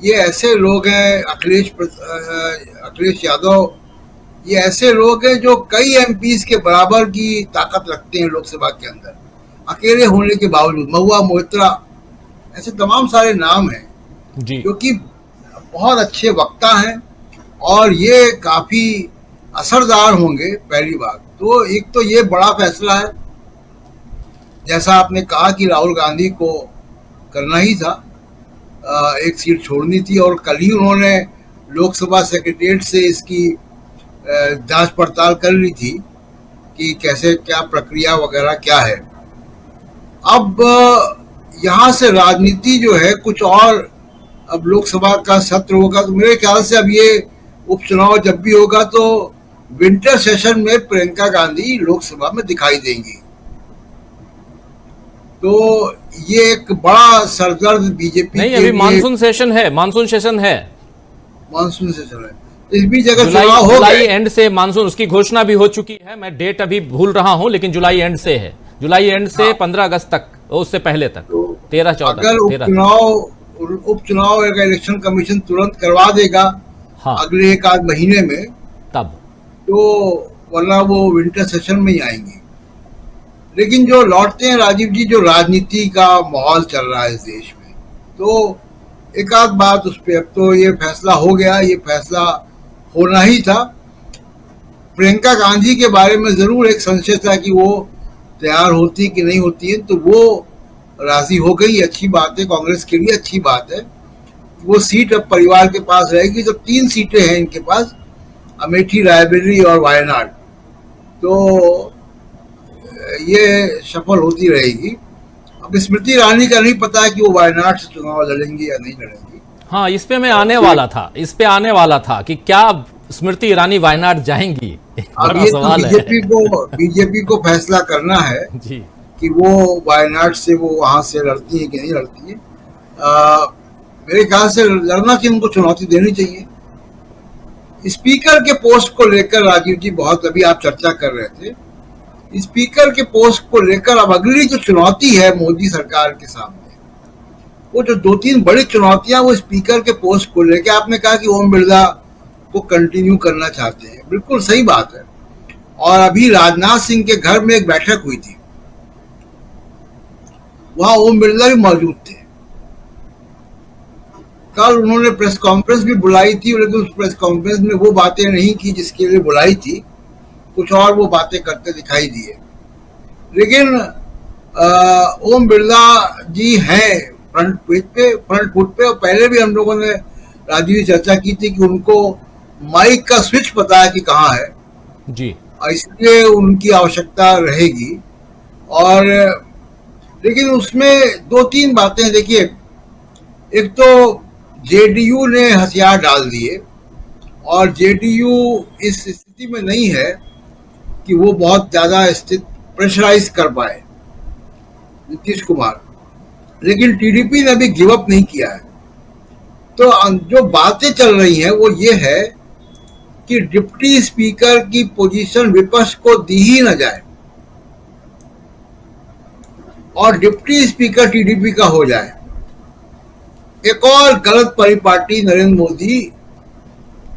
ये ऐसे लोग हैं, अखिलेश यादव, ये ऐसे लोग हैं जो कई एमपीज के बराबर की ताकत रखते हैं लोकसभा के अंदर, अकेले होने के बावजूद। महुआ मोइत्रा, ऐसे तमाम सारे नाम हैं जी, जो कि बहुत अच्छे वक्ता हैं और ये काफी असरदार होंगे। पहली बात तो एक तो ये बड़ा फैसला है, जैसा आपने कहा कि राहुल गांधी को करना ही था, एक सीट छोड़नी थी, और कल ही उन्होंने लोकसभा सेक्रेटरीट से इसकी जांच पड़ताल कर ली थी कि कैसे क्या प्रक्रिया वगैरह क्या है। अब यहाँ से राजनीति जो है कुछ और, अब लोकसभा का सत्र होगा तो मेरे ख्याल से अब ये उपचुनाव जब भी होगा तो विंटर सेशन में प्रियंका गांधी लोकसभा में दिखाई देंगी। तो ये एक बड़ा सरदर्द बीजेपी नहीं, अभी मानसून सेशन है, मानसून सेशन है, मानसून सेशन है। इस बीच अगर जुलाई चुनाव हो जुलाई गए, एंड से मानसून, उसकी घोषणा भी हो चुकी है, मैं डेट अभी भूल रहा हूं, लेकिन जुलाई एंड से है, जुलाई एंड से 15 अगस्त तक, उससे पहले तक 13-14 अगर उपचुनाव अगर इलेक्शन कमीशन तुरंत करवा देगा हाँ, अगले एक आध महीने में, तब तो वरना वो विंटर सेशन में ही आएंगे। लेकिन जो लौटते हैं राजीव जी, जो राजनीति का माहौल चल रहा है इस देश में, तो एक आध बात उस पर, अब तो ये फैसला हो गया, ये फैसला होना ही था। प्रियंका गांधी के बारे में जरूर एक संशय था कि वो तैयार होती कि नहीं होती है, तो वो राजी हो गई, अच्छी बात है, कांग्रेस के लिए अच्छी बात है। वो सीट अब परिवार के पास रहेगी। तो 3 सीटें हैं इनके पास, अमेठी, रायबरेली और वायनाड, तो ये सफल होती रहेगी। अब स्मृति ईरानी का नहीं पता है कि वो वायनाड से चुनाव लड़ेंगी या नहीं लड़ेंगी। हाँ, इस पे मैं आने वाला था, इस पे आने वाला था कि क्या स्मृति ईरानी वायनाड जाएंगी, अब बड़ा ये तो सवाल है बीजेपी को फैसला करना है जी। कि वो वायनाड से वो वहां से लड़ती है कि नहीं लड़ती है। मेरे ख्याल से लड़ना चाहिए, उनको चुनौती देनी चाहिए। स्पीकर के पोस्ट को लेकर राजीव जी बहुत अभी आप चर्चा कर रहे थे, स्पीकर के पोस्ट को लेकर अब अगली जो चुनौती है मोदी सरकार के सामने, वो जो 2-3 बड़ी चुनौतियां वो स्पीकर के पोस्ट को लेकर। आपने कहा कि ओम बिरला को कंटिन्यू करना चाहते हैं, बिल्कुल सही बात है। और अभी राजनाथ सिंह के घर में एक बैठक हुई थी, वहां ओम बिरला भी मौजूद थे। कल उन्होंने प्रेस कॉन्फ्रेंस भी बुलाई थी, लेकिन उस प्रेस कॉन्फ्रेंस में वो बातें नहीं की जिसके लिए बुलाई थी, कुछ और वो बातें करते दिखाई दिए। लेकिन ओम बिरला जी हैं फ्रंट फुट पे। और पहले भी हम लोगों ने राजीव चर्चा की थी कि उनको माइक का स्विच पता है कि कहाँ है जी, और इसलिए उनकी आवश्यकता रहेगी। और लेकिन उसमें 2-3 बातें, देखिए, एक तो जेडीयू ने हथियार डाल दिए और जेडीयू इस स्थिति में नहीं है कि वो बहुत ज्यादा प्रेशराइज कर पाए नीतीश कुमार, लेकिन टीडीपी ने अभी गिव अप नहीं किया है। तो जो बातें चल रही हैं वो ये है कि डिप्टी स्पीकर की पोजीशन विपक्ष को दी ही न जाए और डिप्टी स्पीकर टीडीपी का हो जाए। एक और गलत परिपाटी नरेंद्र मोदी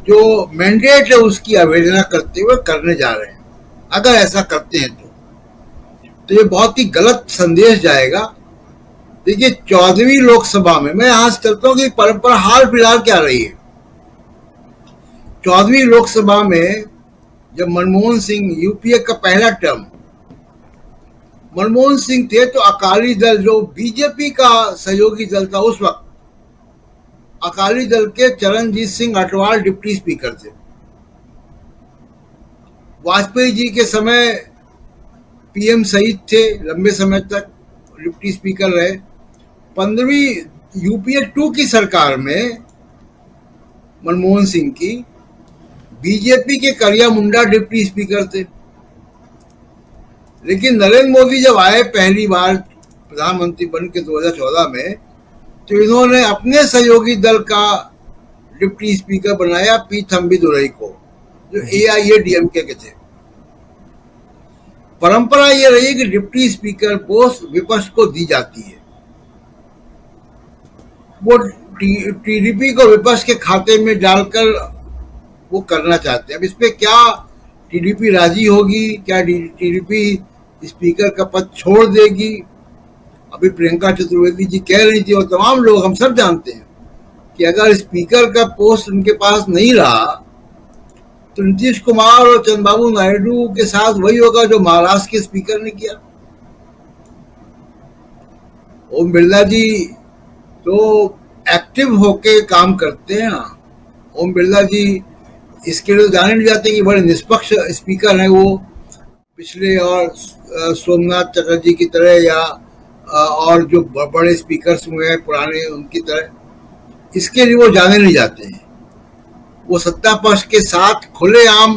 जो मैंडेट है उसकी अवहेलना करते हुए करने जा रहे हैं। अगर ऐसा करते हैं तो ये बहुत ही गलत संदेश जाएगा। देखिए, 14वीं लोकसभा में, मैं यहां से चलता हूं कि परंपरा हाल फिलहाल क्या रही है। 14वीं लोकसभा में जब मनमोहन सिंह, यूपीए का पहला टर्म, मनमोहन सिंह थे, तो अकाली दल जो बीजेपी का सहयोगी दल था उस वक्त, अकाली दल के चरणजीत सिंह अटवाल डिप्टी स्पीकर थे। वाजपेयी जी के समय पीएम सईद थे, लंबे समय तक डिप्टी स्पीकर रहे। 15वीं यूपीए 2 की सरकार में मनमोहन सिंह की, बीजेपी के करिया मुंडा डिप्टी स्पीकर थे। लेकिन नरेंद्र मोदी जब आए पहली बार प्रधानमंत्री बन के 2014 में, तो तो इन्होंने अपने सहयोगी दल का डिप्टी स्पीकर बनाया पी थम्बीदुरई को, जो AIADMK के थे। परंपरा ये रही है कि डिप्टी स्पीकर पोस्ट विपक्ष को दी जाती है। वो TDP को विपक्ष के खाते में डालकर वो करना चाहते हैं। अब इस पे क्या TDP राजी होगी, क्या TDP स्पीकर का पद छोड़ देगी? अभी प्रियंका चतुर्वेदी जी कह रही थी और तमाम लोग, हम सब जानते हैं कि अगर स्पीकर का पोस्ट उनके पास नहीं रहा तो नीतीश कुमार और चंद्रबाबू नायडू के साथ वही होगा जो महाराष्ट्र के स्पीकर ने किया। ओम बिरला जी तो एक्टिव होके काम करते हैं ना। ओम बिरला जी इसके लिए जाने नहीं जाते कि बड़े निष्पक्ष स्पीकर हैं वो, पिछले और सोमनाथ चटर्जी की तरह या और जो बड़े स्पीकर्स हुए हैं पुराने उनकी तरह, इसके लिए वो जाने नहीं जाते हैं। वो सत्ता पक्ष के साथ खुलेआम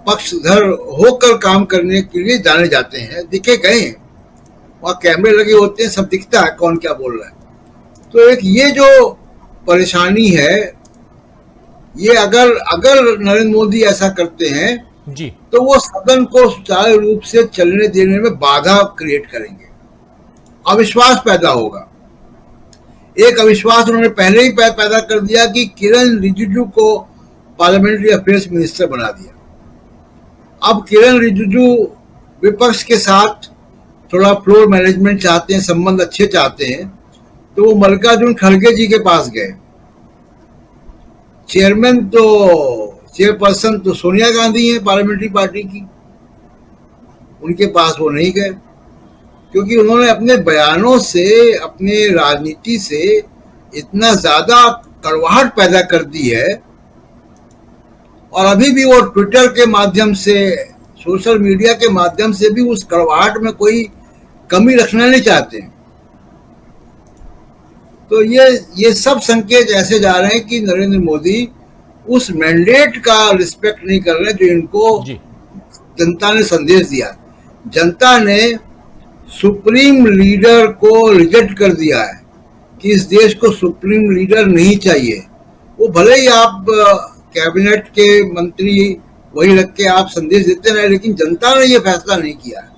पक्षधर होकर काम करने के लिए जाने जाते हैं, दिखे गए हैं। वहाँ कैमरे लगे होते हैं, सब दिखता है कौन क्या बोल रहा है। तो एक ये जो परेशानी है, ये अगर नरेंद्र मोदी ऐसा करते हैं जी, तो वो सदन को सुचारू रूप से चलने देने में बाधा क्रिएट करेंगे, अविश्वास पैदा होगा। एक अविश्वास उन्होंने पहले ही पैदा कर दिया कि किरण रिजिजू को पार्लियामेंट्री अफेयर्स मिनिस्टर बना दिया। अब किरण रिजिजू विपक्ष के साथ थोड़ा फ्लोर मैनेजमेंट चाहते हैं, संबंध अच्छे चाहते हैं, तो वो मल्लिकार्जुन खड़गे जी के पास गए। चेयरपर्सन तो सोनिया गांधी है पार्लियामेंट्री पार्टी की, उनके पास वो नहीं गए क्योंकि उन्होंने अपने बयानों से, अपने राजनीति से इतना ज्यादा कड़वाहट पैदा कर दी है और अभी भी वो ट्विटर के माध्यम से, सोशल मीडिया के माध्यम से भी उस कड़वाहट में कोई कमी रखना नहीं चाहते। तो ये सब संकेत ऐसे जा रहे हैं कि नरेंद्र मोदी उस मैंडेट का रिस्पेक्ट नहीं कर रहे जो इनको जनता ने संदेश दिया। जनता ने सुप्रीम लीडर को रिजेक्ट कर दिया है कि इस देश को सुप्रीम लीडर नहीं चाहिए। वो भले ही आप कैबिनेट के मंत्री वही रख के आप संदेश देते रहे, लेकिन जनता ने ये फैसला नहीं किया है।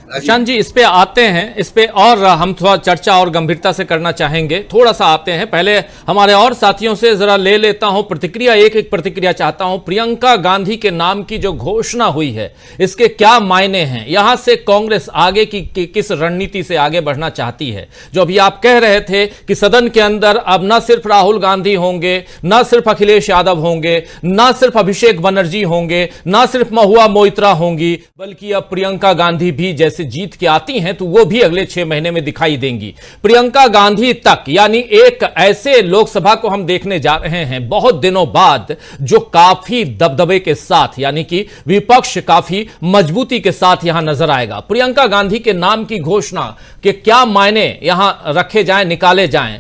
प्रशांत जी, इस पे आते हैं, इस पे और हम थोड़ा चर्चा और गंभीरता से करना चाहेंगे। थोड़ा सा आते हैं, पहले हमारे और साथियों से जरा ले लेता हूं प्रतिक्रिया, एक प्रतिक्रिया चाहता हूं। प्रियंका गांधी के नाम की जो घोषणा हुई है, इसके क्या मायने हैं? यहां से कांग्रेस आगे की किस रणनीति से आगे बढ़ना चाहती है? जो अभी आप कह रहे थे कि सदन के अंदर अब न सिर्फ राहुल गांधी होंगे, न सिर्फ अखिलेश यादव होंगे, न सिर्फ अभिषेक बनर्जी होंगे, न सिर्फ महुआ मोइत्रा होंगी, बल्कि अब प्रियंका गांधी भी जैसे जीत के आती हैं तो वो भी अगले 6 महीने में दिखाई देंगी। प्रियंका गांधी तक, यानी एक ऐसे लोकसभा को हम देखने जा रहे हैं बहुत दिनों बाद, जो काफी दबदबे के साथ, यानी कि विपक्ष काफी मजबूती के साथ यहां नजर आएगा। प्रियंका गांधी के नाम की घोषणा के क्या मायने यहां रखे जाएं, निकाले जाएं?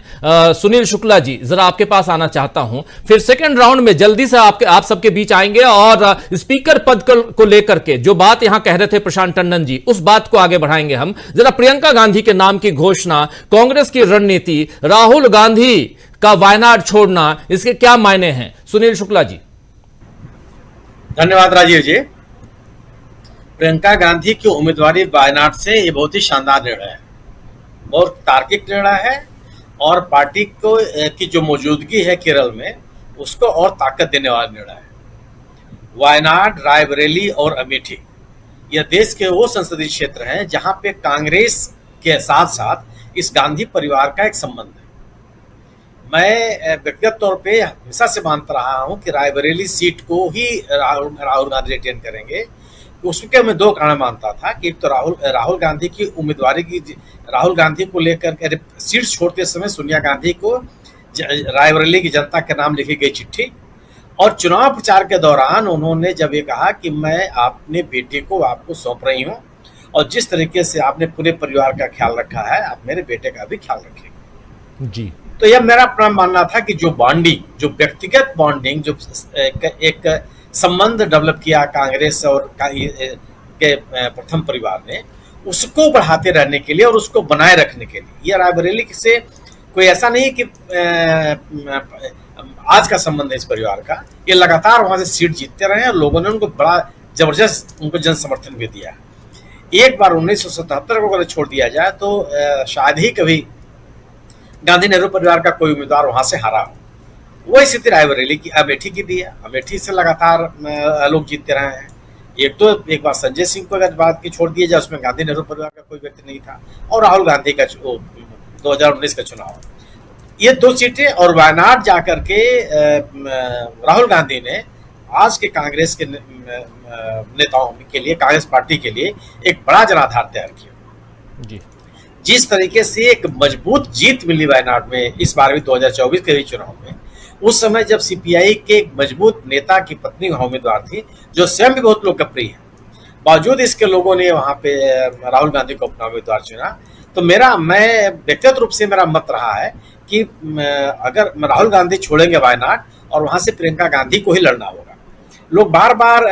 सुनील शुक्ला जी, जरा आपके पास आना चाहता हूं, फिर सेकेंड राउंड में जल्दी से आप सबके बीच आएंगे और स्पीकर पद को लेकर के जो बात यहां कह रहे थे प्रशांत टंडन जी, उस बात को आगे बढ़ाएंगे हम। जरा प्रियंका गांधी के नाम की घोषणा, कांग्रेस की रणनीति, राहुल गांधी का वायनाड छोड़ना, इसके क्या मायने हैं? सुनील शुक्ला जी। धन्यवाद राजीव जी। प्रियंका गांधी की उम्मीदवारी वायनाड से ये बहुत ही शानदार निर्णय है, बहुत तार्किक निर्णय है और पार्टी को की जो मौजूदगी है केरल में उसको और ताकत देने वाला निर्णय है। वायनाड, रायबरेली और अमेठी, यह देश के वो संसदीय क्षेत्र हैं जहां पे कांग्रेस के साथ साथ इस गांधी परिवार का एक संबंध है। मैं व्यक्तिगत तौर पे हमेशा से मानता रहा हूं कि रायबरेली सीट को ही राहुल गांधी रिटेन करेंगे। उसके मैं 2 कारण मानता था कि एक तो राहुल गांधी की उम्मीदवारी की, राहुल गांधी को लेकर सीट छोड़ते समय सोनिया गांधी को रायबरेली की जनता के नाम लिखी गई चिट्ठी, और चुनाव प्रचार के दौरान उन्होंने जब ये कहा कि मैं अपने बेटे को आपको सौंप रही हूं और जिस तरीके से आपने पूरे परिवार का ख्याल रखा है, आप मेरे बेटे का भी ख्याल रखेंगे जी। तो यह मेरा अपना मानना था कि जो बॉन्डिंग, जो व्यक्तिगत बॉन्डिंग, जो एक संबंध डेवलप किया कांग्रेस और के प्रथम परिवार ने, उसको बढ़ाते रहने के लिए और उसको बनाए रखने के लिए, यह रायबरेली से कोई ऐसा नहीं कि आज का संबंध है इस परिवार का, ये लगातार वहां से सीट जीतते रहे और लोगों ने उनको बड़ा जबरदस्त उनको जन समर्थन भी दिया। एक बार 1977 को अगर छोड़ दिया जाए तो शायद ही कभी गांधी नेहरू परिवार का कोई उम्मीदवार वहां से हारा हो। वही स्थिति रायबरेली की अमेठी की भी है। अमेठी से लगातार लोग जीतते रहे हैं। एक बार संजय सिंह को अगर बात की छोड़ दिया जाए, उसमें गांधी नेहरू परिवार का कोई व्यक्ति नहीं था, और राहुल गांधी का 2019 का चुनाव, ये 2 सीटें। और वायनाड जाकर के राहुल गांधी ने आज के कांग्रेस के नेताओं के लिए, कांग्रेस पार्टी के लिए एक बड़ा जनाधार तैयार किया जी। जिस तरीके से एक मजबूत जीत मिली वायनाड में इस बार भी 2024 के चुनाव में, उस समय जब सीपीआई के एक मजबूत नेता की पत्नी वहां उम्मीदवार थी, जो स्वयं भी बहुत लोकप्रिय है, बावजूद इसके लोगों ने वहां पे राहुल गांधी को अपना उम्मीदवार चुना। तो मैं व्यक्तिगत रूप से मेरा मत रहा है कि अगर राहुल गांधी छोड़ेंगे वायनाड और वहां से प्रियंका गांधी को ही लड़ना होगा। लोग बार बार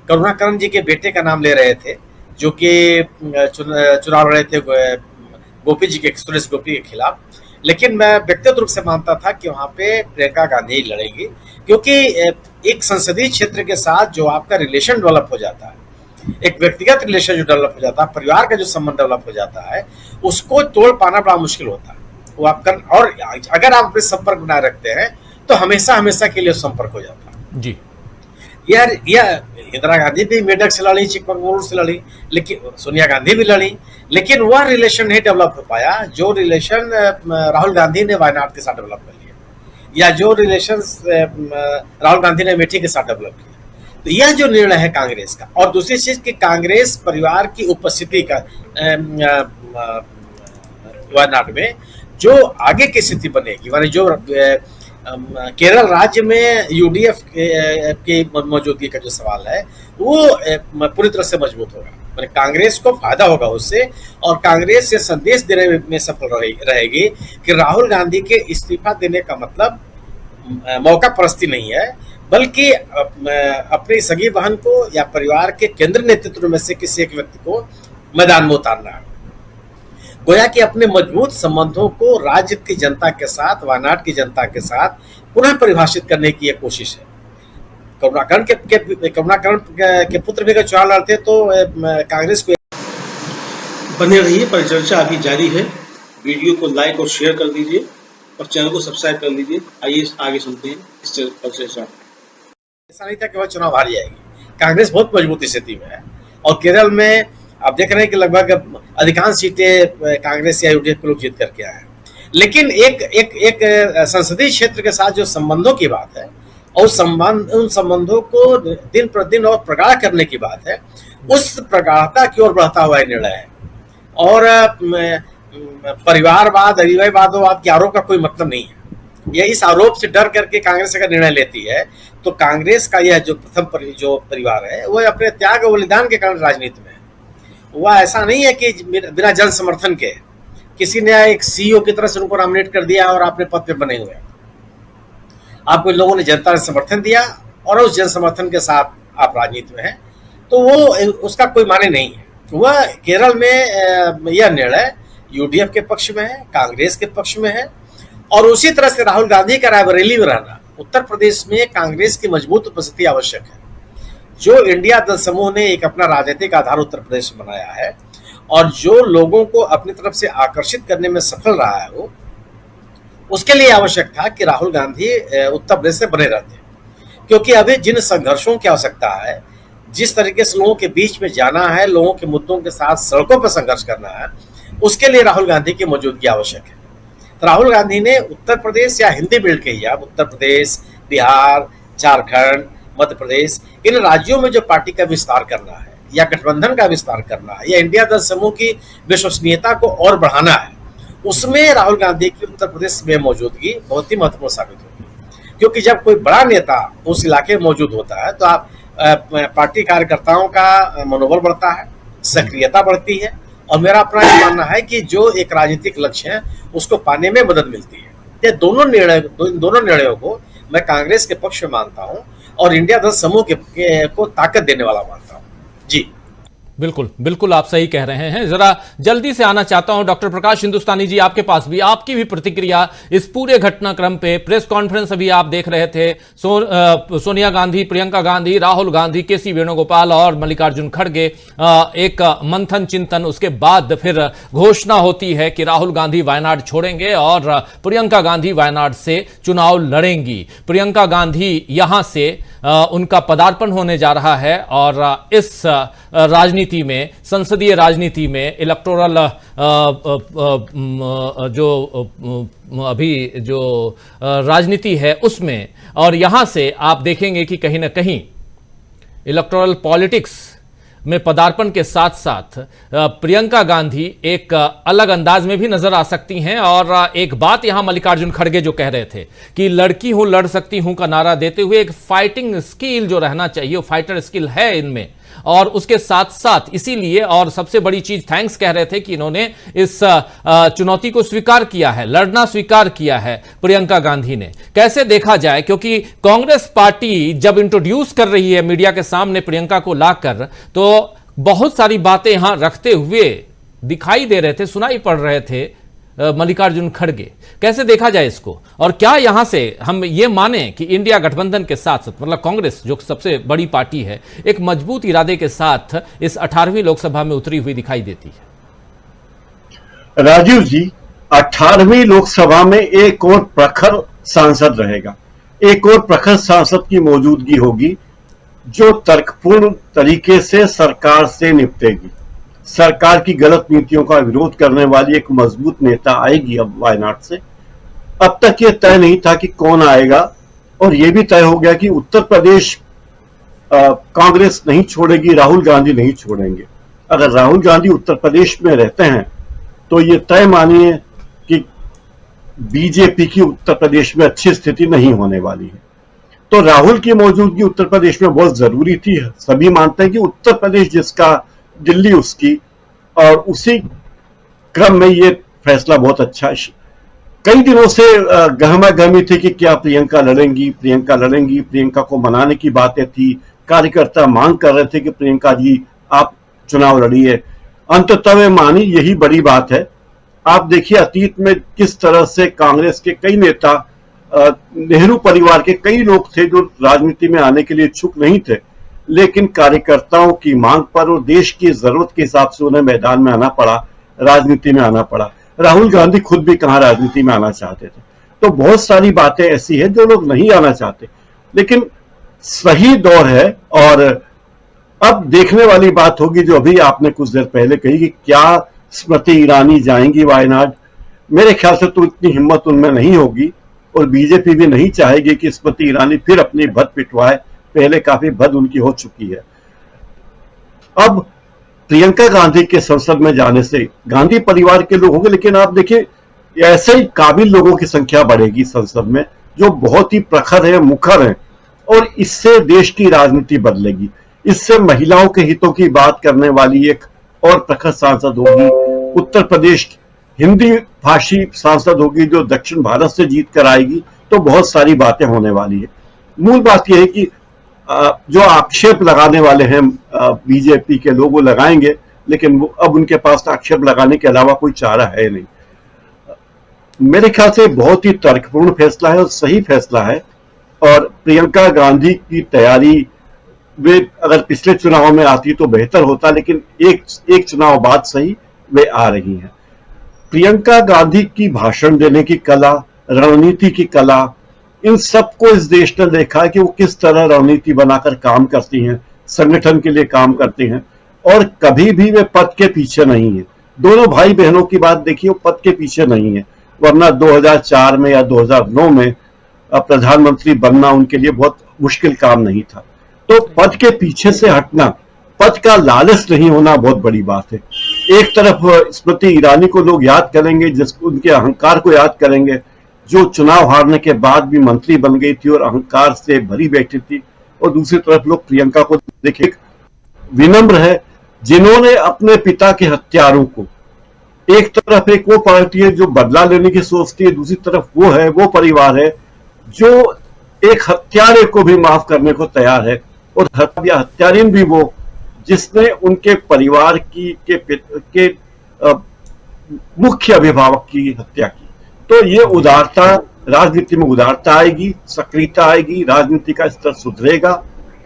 करुणाकरण जी के बेटे का नाम ले रहे थे, जो कि चुनाव लड़ रहे थे गोपी जी के, सुरेश गोपी के खिलाफ, लेकिन मैं व्यक्तिगत रूप से मानता था कि वहां पे प्रियंका गांधी ही लड़ेंगी, क्योंकि एक संसदीय क्षेत्र के साथ जो आपका रिलेशन डेवलप हो जाता है, एक व्यक्तिगत रिलेशन जो डेवलप हो जाता है, परिवार का जो संबंध डेवलप हो जाता है, उसको तोड़ पाना बड़ा मुश्किल होता है। वो आप और अगर आप अपने संपर्क बनाए रखते हैं तो हमेशा हमेशा के लिए संपर्क हो जाता है जी। यार इंदिरा गांधी भी मेडक से लड़ी, चिकमंगलुरु से लड़ी, लेकिन सोनिया गांधी भी लड़ी, लेकिन वह रिलेशन नहीं डेवलप हो पाया जो रिलेशन राहुल गांधी ने वायनाड के साथ डेवलप कर लिया, या जो रिलेशन राहुल गांधी ने अमेठी के साथ डेवलप किया। तो यह जो निर्णय है कांग्रेस का, और दूसरी चीज कि कांग्रेस परिवार की उपस्थिति का वायनाड में जो आगे की स्थिति बनेगी, माने जो केरल राज्य में यूडीएफ की मौजूदगी का जो सवाल है वो पूरी तरह से मजबूत होगा, माने कांग्रेस को फायदा होगा उससे, और कांग्रेस ये संदेश देने में सफल रहेगी कि राहुल गांधी के इस्तीफा देने का मतलब मौका परस्ती नहीं है, बल्कि अपनी सगी बहन को या परिवार के केंद्रीय नेतृत्व में से किसी एक व्यक्ति को मैदान में उतारना है। गोया कि अपने मजबूत संबंधों को राज्य की जनता के साथ, वायनाड की जनता के साथ पुनः परिभाषित करने की एक कोशिश है। करुणाकरण के पुत्र भी अगर चुनाव लड़ते तो कांग्रेस को। बने रहिए, परिचर्चा अभी जारी है। वीडियो को लाइक और शेयर कर दीजिए और चैनल को सब्सक्राइब कर लीजिए। आइए आगे सुनते हैं इस परिचर्चा। ऐसा नहीं था कि वह चुनाव हार जाएगी, कांग्रेस बहुत मजबूत स्थिति में है, और केरल में आप देख रहे हैं कि लगभग अधिकांश सीटें कांग्रेस या यूडीएफ के लोग जीत करके आए हैं। लेकिन एक संसदीय क्षेत्र के साथ जो संबंधों की बात है, और उन संबंधों को दिन प्रतिदिन और प्रगाढ़ करने की बात है, उस प्रगाढ़ता की ओर बढ़ता हुआ निर्णय है। और परिवारवाद, अविवादवाद के आरोप का कोई मतलब नहीं है। यह इस आरोप से डर करके कांग्रेस अगर निर्णय लेती है, तो कांग्रेस का यह जो प्रथम जो परिवार है, वह अपने त्याग और बलिदान के कारण राजनीति में है। वह ऐसा नहीं है कि बिना जन समर्थन के किसी ने एक सीईओ की तरह से उनको नॉमिनेट कर दिया और अपने पद पे बने हुए। आपको लोगों ने जनता ने समर्थन दिया और उस जन समर्थन के साथ आप राजनीति में हैं, तो वो उसका कोई माने नहीं है। वह केरल में यह निर्णय यूडीएफ के पक्ष में है, कांग्रेस के पक्ष में है, और उसी तरह से राहुल गांधी का रायबरेली में रहना, उत्तर प्रदेश में कांग्रेस की मजबूत उपस्थिति आवश्यक है। जो इंडिया दल समूह ने एक अपना राजनीतिक आधार उत्तर प्रदेश में बनाया है, और जो लोगों को अपनी तरफ से आकर्षित करने में सफल रहा है, वो उसके लिए आवश्यक था कि राहुल गांधी उत्तर प्रदेश से बने रहते, क्योंकि अभी जिन संघर्षों की आवश्यकता है, जिस तरीके से लोगों के बीच में जाना है, लोगों के मुद्दों के साथ सड़कों पर संघर्ष करना है, उसके लिए राहुल गांधी की मौजूदगी आवश्यक है। तो राहुल गांधी ने उत्तर प्रदेश या हिंदी बेल्ट के ही आप उत्तर प्रदेश, बिहार, झारखंड, मध्य प्रदेश, इन राज्यों में जो पार्टी का विस्तार करना है, या गठबंधन का विस्तार करना है, या इंडिया दल समूह की विश्वसनीयता को और बढ़ाना है, उसमें राहुल गांधी की उत्तर प्रदेश में मौजूदगी बहुत ही महत्वपूर्ण साबित होगी। क्योंकि जब कोई बड़ा नेता उस इलाके में मौजूद होता है, तो आप पार्टी कार्यकर्ताओं का मनोबल बढ़ता है, सक्रियता बढ़ती है, और मेरा अपना ये मानना है कि जो एक राजनीतिक लक्ष्य है उसको पाने में मदद मिलती है। ये दोनों निर्णयों को मैं कांग्रेस के पक्ष में मानता हूं, और इंडिया दल समूह को ताकत देने वाला मानता हूं। जी। बिल्कुल बिल्कुल आप सही कह रहे हैं। जरा जल्दी से आना चाहता हूं डॉक्टर प्रकाश हिंदुस्तानी जी, आपके पास भी आपकी भी प्रतिक्रिया इस पूरे घटनाक्रम पे। प्रेस कॉन्फ्रेंस अभी आप देख रहे थे, सोनिया गांधी, प्रियंका गांधी, राहुल गांधी, केसी वेणुगोपाल और मल्लिकार्जुन खड़गे, एक मंथन चिंतन, उसके बाद फिर घोषणा होती है कि राहुल गांधी वायनाड छोड़ेंगे और प्रियंका गांधी वायनाड से चुनाव लड़ेंगी। प्रियंका गांधी यहां से उनका पदार्पण होने जा रहा है और इस राजनीति में, संसदीय राजनीति में, इलेक्टोरल जो अभी जो राजनीति है उसमें, और यहां से आप देखेंगे कि कहीं ना कहीं इलेक्टोरल पॉलिटिक्स में पदार्पण के साथ साथ प्रियंका गांधी एक अलग अंदाज में भी नजर आ सकती हैं। और एक बात यहां मल्लिकार्जुन खड़गे जो कह रहे थे कि लड़की हूं लड़ सकती हूं का नारा देते हुए, एक फाइटिंग स्किल जो रहना चाहिए, वो फाइटर स्किल है इनमें, और उसके साथ साथ इसीलिए, और सबसे बड़ी चीज थैंक्स कह रहे थे कि इन्होंने इस चुनौती को स्वीकार किया है, लड़ना स्वीकार किया है प्रियंका गांधी ने। कैसे देखा जाए, क्योंकि कांग्रेस पार्टी जब इंट्रोड्यूस कर रही है मीडिया के सामने प्रियंका को लाकर, तो बहुत सारी बातें यहां रखते हुए दिखाई दे रहे थे, सुनाई पड़ रहे थे मल्लिकार्जुन खड़गे। कैसे देखा जाए इसको, और क्या यहां से हम ये माने कि इंडिया गठबंधन के साथ साथ, मतलब कांग्रेस जो सबसे बड़ी पार्टी है, एक मजबूत इरादे के साथ इस 18वीं लोकसभा में उतरी हुई दिखाई देती है? राजीव जी, 18वीं लोकसभा में एक और प्रखर सांसद रहेगा, एक और प्रखर सांसद की मौजूदगी होगी जो तर्कपूर्ण तरीके से सरकार से निपटेगी। सरकार की गलत नीतियों का विरोध करने वाली एक मजबूत नेता आएगी अब वायनाड से। अब तक ये तय नहीं था कि कौन आएगा, और यह भी तय हो गया कि उत्तर प्रदेश कांग्रेस नहीं छोड़ेगी, राहुल गांधी नहीं छोड़ेंगे। अगर राहुल गांधी उत्तर प्रदेश में रहते हैं तो ये तय मानिए कि बीजेपी की उत्तर प्रदेश में अच्छी स्थिति नहीं होने वाली है। तो राहुल की मौजूदगी उत्तर प्रदेश में बहुत जरूरी थी। सभी मानते हैं कि उत्तर प्रदेश जिसका, दिल्ली उसकी, और उसी क्रम में ये फैसला बहुत अच्छा है। कई दिनों से गहमा गहमी थी कि क्या प्रियंका लड़ेंगी, प्रियंका लड़ेंगी, प्रियंका को मनाने की बातें थी, कार्यकर्ता मांग कर रहे थे कि प्रियंका जी आप चुनाव लड़िए। अंततः वे मानी, यही बड़ी बात है। आप देखिए अतीत में किस तरह से कांग्रेस के कई नेता, नेहरू परिवार के कई लोग थे जो राजनीति में आने के लिए इच्छुक नहीं थे, लेकिन कार्यकर्ताओं की मांग पर और देश की जरूरत के हिसाब से उन्हें मैदान में आना पड़ा, राजनीति में आना पड़ा। राहुल गांधी खुद भी कहां राजनीति में आना चाहते थे। तो बहुत सारी बातें ऐसी है जो लोग नहीं आना चाहते, लेकिन सही दौर है। और अब देखने वाली बात होगी जो अभी आपने कुछ देर पहले कही कि क्या स्मृति ईरानी जाएंगी वायनाड। मेरे ख्याल से तो इतनी हिम्मत उनमें नहीं होगी, और बीजेपी भी नहीं चाहेगी कि स्मृति ईरानी फिर अपनी भद पिटवाए, पहले काफी भद उनकी हो चुकी है। अब प्रियंका गांधी के संसद में जाने से गांधी परिवार के लोग होंगे, लेकिन आप देखिए ऐसे ही काबिल लोगों की संख्या बढ़ेगी संसद में जो बहुत ही प्रखर है, मुखर है, और इससे देश की राजनीति बदलेगी। इससे महिलाओं के हितों की बात करने वाली एक और प्रखर सांसद होगी। उत्तर प्रदेश हिंदी भाषी सांसद होगी जो दक्षिण भारत से जीत कर आएगी। तो बहुत सारी बातें होने वाली है। मूल बात यह है कि जो आक्षेप लगाने वाले हैं बीजेपी के लोग वो लगाएंगे, लेकिन अब उनके पास आक्षेप लगाने के अलावा कोई चारा है नहीं। मेरे ख्याल से बहुत ही तर्कपूर्ण फैसला है और सही फैसला है। और प्रियंका गांधी की तैयारी, वे अगर पिछले चुनाव में आती तो बेहतर होता, लेकिन एक चुनाव बाद सही वे आ रही हैं। प्रियंका गांधी की भाषण देने की कला, रणनीति की कला, इन सबको इस देश ने देखा है कि वो किस तरह रणनीति बनाकर काम करती हैं, संगठन के लिए काम करती हैं, और कभी भी वे पद के पीछे नहीं है। दोनों भाई बहनों की बात देखिए, वो पद के पीछे नहीं है, वरना 2004 में या 2009 में प्रधानमंत्री बनना उनके लिए बहुत मुश्किल काम नहीं था। तो पद के पीछे से हटना, पद का लालच नहीं होना बहुत बड़ी बात है। एक तरफ स्मृति ईरानी को लोग याद करेंगे, उनके अहंकार को याद करेंगे, जो चुनाव हारने के बाद भी मंत्री बन गई थी और अहंकार से भरी बैठी थी, और दूसरी तरफ लोग प्रियंका को देखिए, विनम्र है, जिन्होंने अपने पिता के हत्यारों को, एक तरफ एक वो पार्टी है जो बदला लेने की सोचती है, दूसरी तरफ वो परिवार है जो एक हत्यारे को भी माफ करने को तैयार है, और हत्यारीन भी वो जिसने उनके परिवार के मुख्य अभिभावक की हत्या की। तो ये उदारता, राजनीति में उदारता आएगी, सक्रियता आएगी, राजनीति का स्तर सुधरेगा,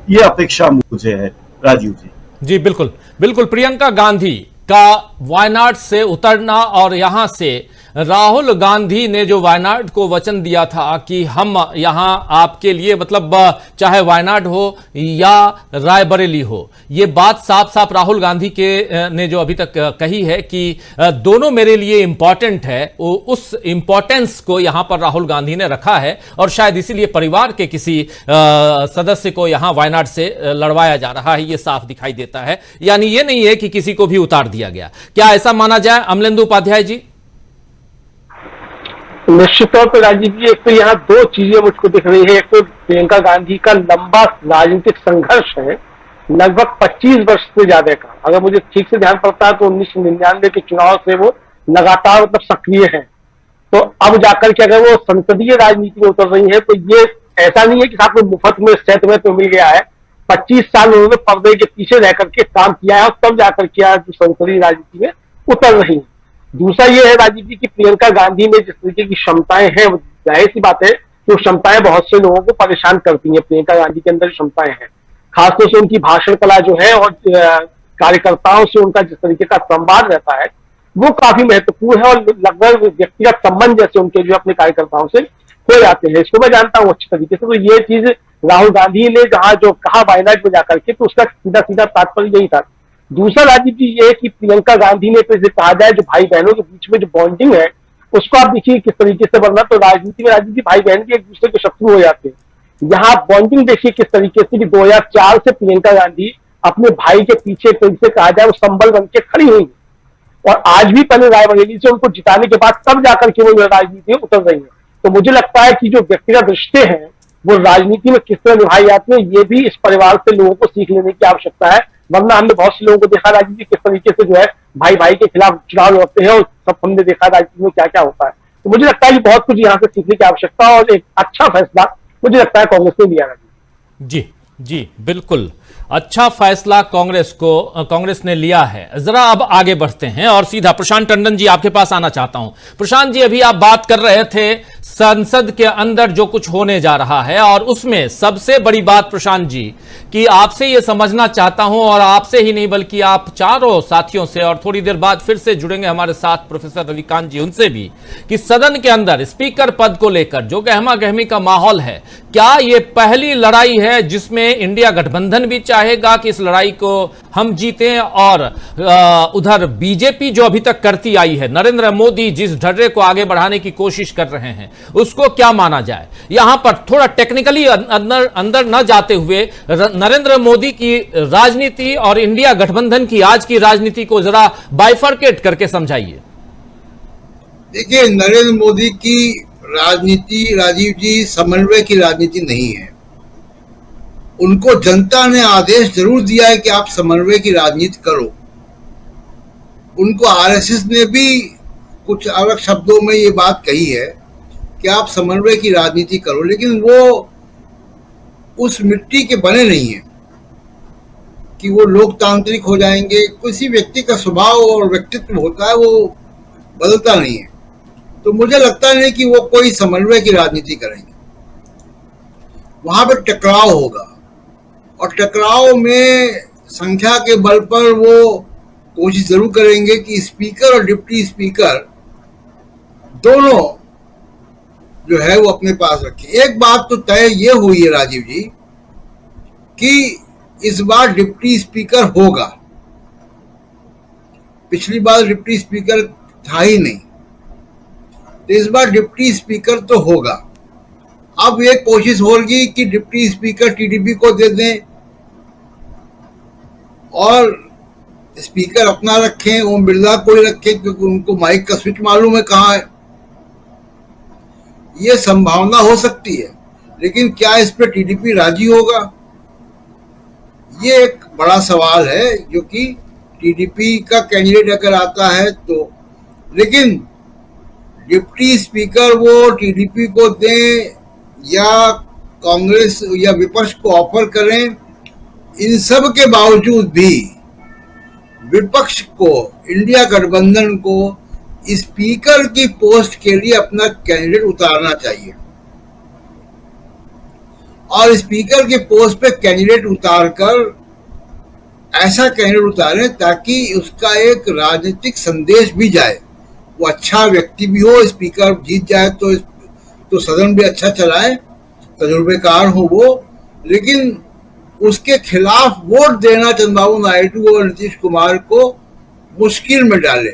ये अपेक्षा मुझे है। राजीव जी जी बिल्कुल बिल्कुल। प्रियंका गांधी का वायनाड से उतरना और यहां से राहुल गांधी ने जो वायनाड को वचन दिया था कि हम यहां आपके लिए, मतलब चाहे वायनाड हो या रायबरेली हो, ये बात साफ साफ राहुल गांधी के ने जो अभी तक कही है कि दोनों मेरे लिए इंपॉर्टेंट है, उस इंपॉर्टेंस को यहां पर राहुल गांधी ने रखा है और शायद इसीलिए परिवार के किसी सदस्य को यहां वायनाड से लड़वाया जा रहा है, ये साफ दिखाई देता है। यानी ये नहीं है कि किसी को भी उतार दिया गया। क्या ऐसा माना जाए अमलेंदु उपाध्याय जी? निश्चित तौर पर राजीव जी, एक तो यहाँ दो चीजें मुझको दिख रही है। एक तो प्रियंका गांधी का लंबा राजनीतिक संघर्ष है, लगभग 25 वर्ष से ज्यादा का। अगर मुझे ठीक से ध्यान पड़ता है तो 1999 के चुनाव से वो लगातार मतलब सक्रिय है। तो अब जाकर के अगर वो संसदीय राजनीति में उतर रही है तो ये ऐसा नहीं है कि साथ में मुफ्त में सेट में तो मिल गया है। 25 साल उन्होंने पर्दे के पीछे रह करके काम किया है और तब जाकर के जो संसदीय राजनीति में उतर रही है। दूसरा ये है राजीव जी की प्रियंका गांधी में जिस तरीके की क्षमताएं हैं, जाहिर सी बात है कि वो क्षमताएं बहुत से लोगों को परेशान करती हैं। प्रियंका गांधी के अंदर क्षमताएं हैं, खासतौर से उनकी भाषण कला जो है और कार्यकर्ताओं से उनका जिस तरीके का संवाद रहता है वो काफी महत्वपूर्ण है और लगभग व्यक्तिगत संबंध जैसे उनके जो अपने कार्यकर्ताओं से हो जाते हैं। इसको मैं जानता हूँ अच्छी तरीके से। तो ये चीज राहुल गांधी ने जहां जो कहा वायनाड में जाकर के, तो उसका सीधा सीधा तात्पर्य यही था। दूसरा राजीव जी ये कि प्रियंका गांधी ने तो इसे कहा जाए जो भाई बहनों के बीच में जो बॉन्डिंग है उसको आप देखिए किस तरीके से, वरना तो राजनीति में राजीव जी भाई बहन के एक दूसरे के शत्रु हो जाते हैं। यहाँ बॉन्डिंग देखिए किस तरीके से कि 2004 से प्रियंका गांधी अपने भाई के पीछे से कहा जाए वो संबल बन के खड़ी हुई और आज भी पहले रायबरेली से उनको जिताने के बाद तब जाकर के वो राजनीति में उतर रही है। तो मुझे लगता है कि जो व्यक्तिगत रिश्ते हैं वो राजनीति में किस तरह निभाई जाती है, ये भी इस परिवार से लोगों को सीख लेने की आवश्यकता है। वरना हमने बहुत से लोगों को देखा राजनीति किस तरीके से जो है भाई भाई के खिलाफ चुनाव लड़ते हैं और सब हमने देखा राजनीति में क्या क्या होता है। तो मुझे लगता है कि बहुत कुछ यहाँ से सीखने की आवश्यकता है और एक अच्छा फैसला मुझे लगता है कांग्रेस ने लिया। जी जी बिल्कुल, अच्छा फैसला कांग्रेस ने लिया है। जरा अब आगे बढ़ते हैं और सीधा प्रशांत टंडन जी आपके पास आना चाहता हूं। प्रशांत जी, अभी आप बात कर रहे थे संसद के अंदर जो कुछ होने जा रहा है और उसमें सबसे बड़ी बात प्रशांत जी कि आपसे यह समझना चाहता हूं, और आपसे ही नहीं बल्कि आप चारों साथियों से, और थोड़ी देर बाद फिर से जुड़ेंगे हमारे साथ प्रोफेसर रविकांत जी, उनसे भी, कि सदन के अंदर स्पीकर पद को लेकर जो गहमा गहमी का माहौल है, क्या यह पहली लड़ाई है जिसमें इंडिया गठबंधन भी चाहेगा कि इस लड़ाई को हम जीतें, और उधर बीजेपी जो अभी तक करती आई है, नरेंद्र मोदी जिस ढर्रे को आगे बढ़ाने की कोशिश कर रहे हैं, उसको क्या माना जाए? यहां पर थोड़ा टेक्निकली अंदर न जाते हुए नरेंद्र मोदी की राजनीति और इंडिया गठबंधन की आज की राजनीति को जरा बाइफरकेट करके समझाइए। देखिए, नरेंद्र मोदी की राजनीति राजीव जी समन्वय की राजनीति नहीं है। उनको जनता ने आदेश जरूर दिया है कि आप समन्वय की राजनीति करो। उनको आरएसएस ने भी कुछ अलग शब्दों में ये बात कही है कि आप समन्वय की राजनीति करो, लेकिन वो उस मिट्टी के बने नहीं है कि वो लोकतांत्रिक हो जाएंगे। किसी व्यक्ति का स्वभाव और व्यक्तित्व होता है, वो बदलता नहीं है। तो मुझे लगता नहीं कि वो कोई समन्वय की राजनीति करेंगे। वहां पर टकराव होगा और टकराव में संख्या के बल पर वो कोशिश जरूर करेंगे कि स्पीकर और डिप्टी स्पीकर दोनों जो है वो अपने पास रखें। एक बात तो तय ये हुई है राजीव जी कि इस बार डिप्टी स्पीकर होगा। पिछली बार डिप्टी स्पीकर था ही नहीं, तो इस बार डिप्टी स्पीकर तो होगा। अब ये कोशिश होगी कि डिप्टी स्पीकर टीडीपी को दे दें और स्पीकर अपना रखें, ओम बिरला को ही रखें, क्योंकि उनको माइक का स्विच मालूम है कहाँ है। ये संभावना हो सकती है, लेकिन क्या इस पर टीडीपी राजी होगा, ये एक बड़ा सवाल है। जो कि टीडीपी का कैंडिडेट अगर आता है तो, लेकिन डिप्टी स्पीकर वो टीडीपी को दें या कांग्रेस या विपक्ष को ऑफर करें, इन सब के बावजूद भी विपक्ष को, इंडिया गठबंधन को स्पीकर की पोस्ट के लिए अपना कैंडिडेट उतारना चाहिए और स्पीकर की पोस्ट पे कैंडिडेट उतारकर ऐसा कैंडिडेट उतारें ताकि उसका एक राजनीतिक संदेश भी जाए, वो अच्छा व्यक्ति भी हो, स्पीकर जीत जाए तो सदन भी अच्छा चलाए, तजुर्बेकार हो वो, लेकिन उसके खिलाफ वोट देना चंद्रबाबू नायडू और नीतीश कुमार को मुश्किल में डाले,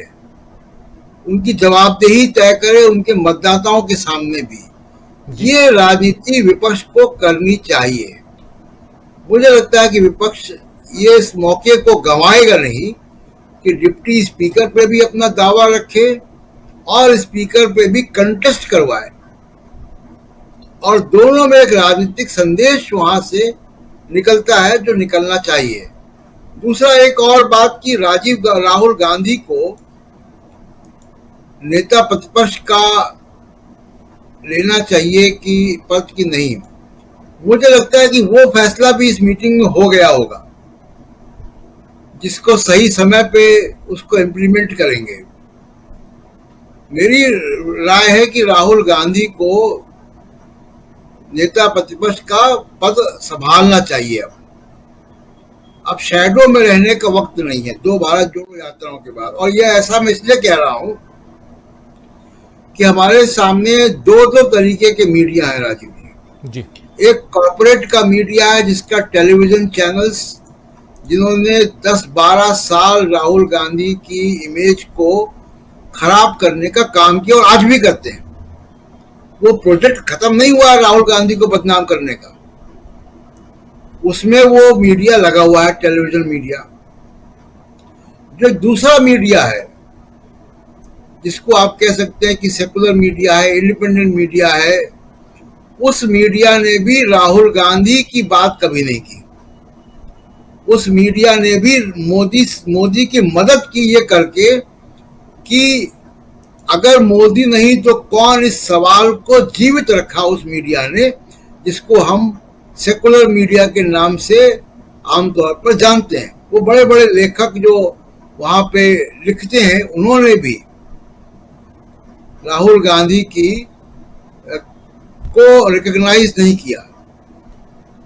उनकी जवाबदेही तय करे उनके मतदाताओं के सामने भी। ये राजनीति विपक्ष को करनी चाहिए। मुझे लगता है कि विपक्ष ये इस मौके को गंवाएगा नहीं कि डिप्टी स्पीकर पे भी अपना दावा रखे और स्पीकर पे भी कंटेस्ट करवाए और दोनों में एक राजनीतिक संदेश वहां से निकलता है जो निकलना चाहिए। दूसरा एक और बात कि राहुल गांधी को नेता प्रतिपक्ष का लेना चाहिए कि पद की नहीं, मुझे लगता है कि वो फैसला भी इस मीटिंग में हो गया होगा, जिसको सही समय पे उसको इम्प्लीमेंट करेंगे। मेरी राय है कि राहुल गांधी को नेता प्रतिपक्ष का पद संभालना चाहिए। अब शैडो में रहने का वक्त नहीं है 2 भारत जोड़ो यात्राओं के बाद। और यह ऐसा मैं इसलिए कह रहा हूं कि हमारे सामने दो तरीके के मीडिया है राजीव जी। एक कॉर्पोरेट का मीडिया है जिसका टेलीविजन चैनल्स, जिन्होंने 10-12 साल राहुल गांधी की इमेज को खराब करने का काम किया और आज भी करते हैं। वो प्रोजेक्ट खत्म नहीं हुआ है राहुल गांधी को बदनाम करने का, उसमें वो मीडिया लगा हुआ है, टेलीविजन मीडिया। जो दूसरा मीडिया है जिसको आप कह सकते हैं कि सेकुलर मीडिया है, इंडिपेंडेंट मीडिया है, उस मीडिया ने भी राहुल गांधी की बात कभी नहीं की। उस मीडिया ने भी मोदी की मदद की ये करके कि अगर मोदी नहीं तो कौन, इस सवाल को जीवित रखा उस मीडिया ने, जिसको हम सेकुलर मीडिया के नाम से आमतौर पर जानते हैं। वो बड़े बड़े लेखक जो वहां पे लिखते हैं, उन्होंने भी राहुल गांधी की को रिकॉग्नाइज नहीं किया।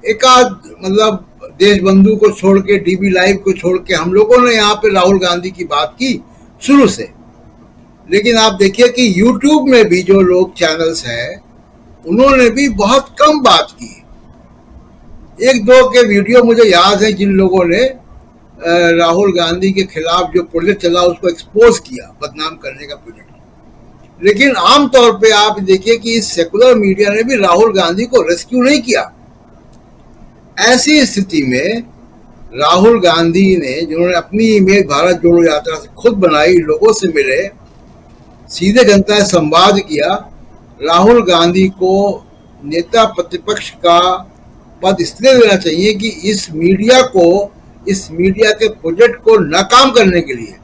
एक आध मतलब देशबंधु को छोड़ के, डीबी लाइव को छोड़ के हम लोगों ने यहाँ पे राहुल गांधी की बात की शुरू से। लेकिन आप देखिए कि YouTube में भी जो लोग चैनल्स हैं उन्होंने भी बहुत कम बात की। 1-2 के वीडियो मुझे याद है जिन लोगों ने राहुल गांधी के खिलाफ जो प्रोजेक्ट चला उसको एक्सपोज किया, बदनाम करने का प्रोजेक्ट। लेकिन आमतौर पे आप देखिए कि इस सेकुलर मीडिया ने भी राहुल गांधी को रेस्क्यू नहीं किया। ऐसी स्थिति में राहुल गांधी ने, जिन्होंने अपनी इमेज भारत जोड़ो यात्रा से खुद बनाई, लोगों से मिले, सीधे जनता से संवाद किया, राहुल गांधी को नेता प्रतिपक्ष का पद इसलिए देना चाहिए कि इस मीडिया के प्रोजेक्ट को नाकाम करने के लिए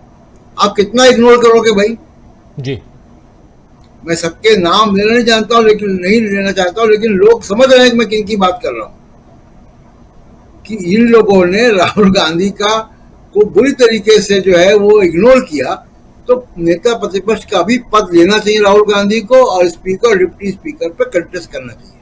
आप कितना इग्नोर करोगे भाई जी। मैं सबके नाम लेना नहीं जानता हूं, लेकिन नहीं लेना चाहता हूं, लेकिन लोग समझ रहे हैं कि मैं किन की बात कर रहा हूं कि इन लोगों ने राहुल गांधी को बुरी तरीके से जो है वो इग्नोर किया। तो नेता प्रतिपक्ष का भी पद लेना चाहिए राहुल गांधी को और स्पीकर, डिप्टी स्पीकर पर कंटेस्ट करना चाहिए।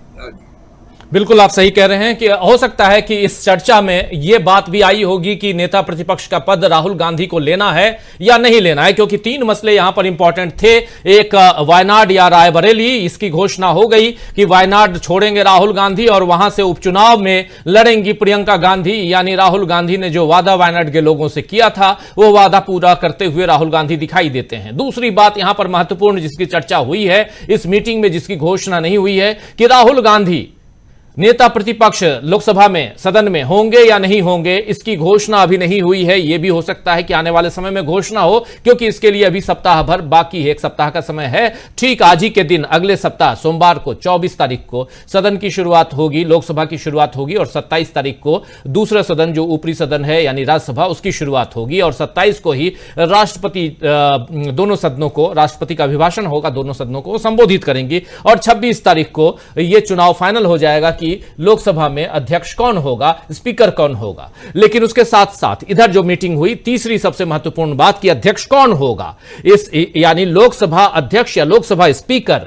बिल्कुल आप सही कह रहे हैं कि हो सकता है कि इस चर्चा में यह बात भी आई होगी कि नेता प्रतिपक्ष का पद राहुल गांधी को लेना है या नहीं लेना है, क्योंकि 3 मसले यहां पर इंपॉर्टेंट थे। एक वायनाड या रायबरेली, इसकी घोषणा हो गई कि वायनाड छोड़ेंगे राहुल गांधी और वहां से उपचुनाव में लड़ेंगी प्रियंका गांधी, यानी राहुल गांधी ने जो वादा वायनाड के लोगों से किया था वो वादा पूरा करते हुए राहुल गांधी दिखाई देते हैं। दूसरी बात यहां पर महत्वपूर्ण जिसकी चर्चा हुई है इस मीटिंग में, जिसकी घोषणा नहीं हुई है, कि राहुल गांधी नेता प्रतिपक्ष लोकसभा में, सदन में होंगे या नहीं होंगे, इसकी घोषणा अभी नहीं हुई है। यह भी हो सकता है कि आने वाले समय में घोषणा हो, क्योंकि इसके लिए अभी सप्ताह भर बाकी है, 1 सप्ताह का समय है। ठीक आज ही के दिन, अगले सप्ताह सोमवार को 24 तारीख को सदन की शुरुआत होगी, लोकसभा की शुरुआत होगी, और 27 तारीख को दूसरा सदन जो ऊपरी सदन है यानी राज्यसभा, उसकी शुरुआत होगी, और 27 को ही राष्ट्रपति दोनों सदनों को, राष्ट्रपति का अभिभाषण होगा, दोनों सदनों को संबोधित करेंगी, और 26 तारीख को यह चुनाव फाइनल हो जाएगा कि कि लोकसभा में अध्यक्ष कौन होगा, स्पीकर कौन होगा। लेकिन उसके साथ साथ इधर जो मीटिंग हुई, तीसरी सबसे महत्वपूर्ण बात कि अध्यक्ष कौन होगा, इस यानी लोकसभा अध्यक्ष या लोकसभा स्पीकर,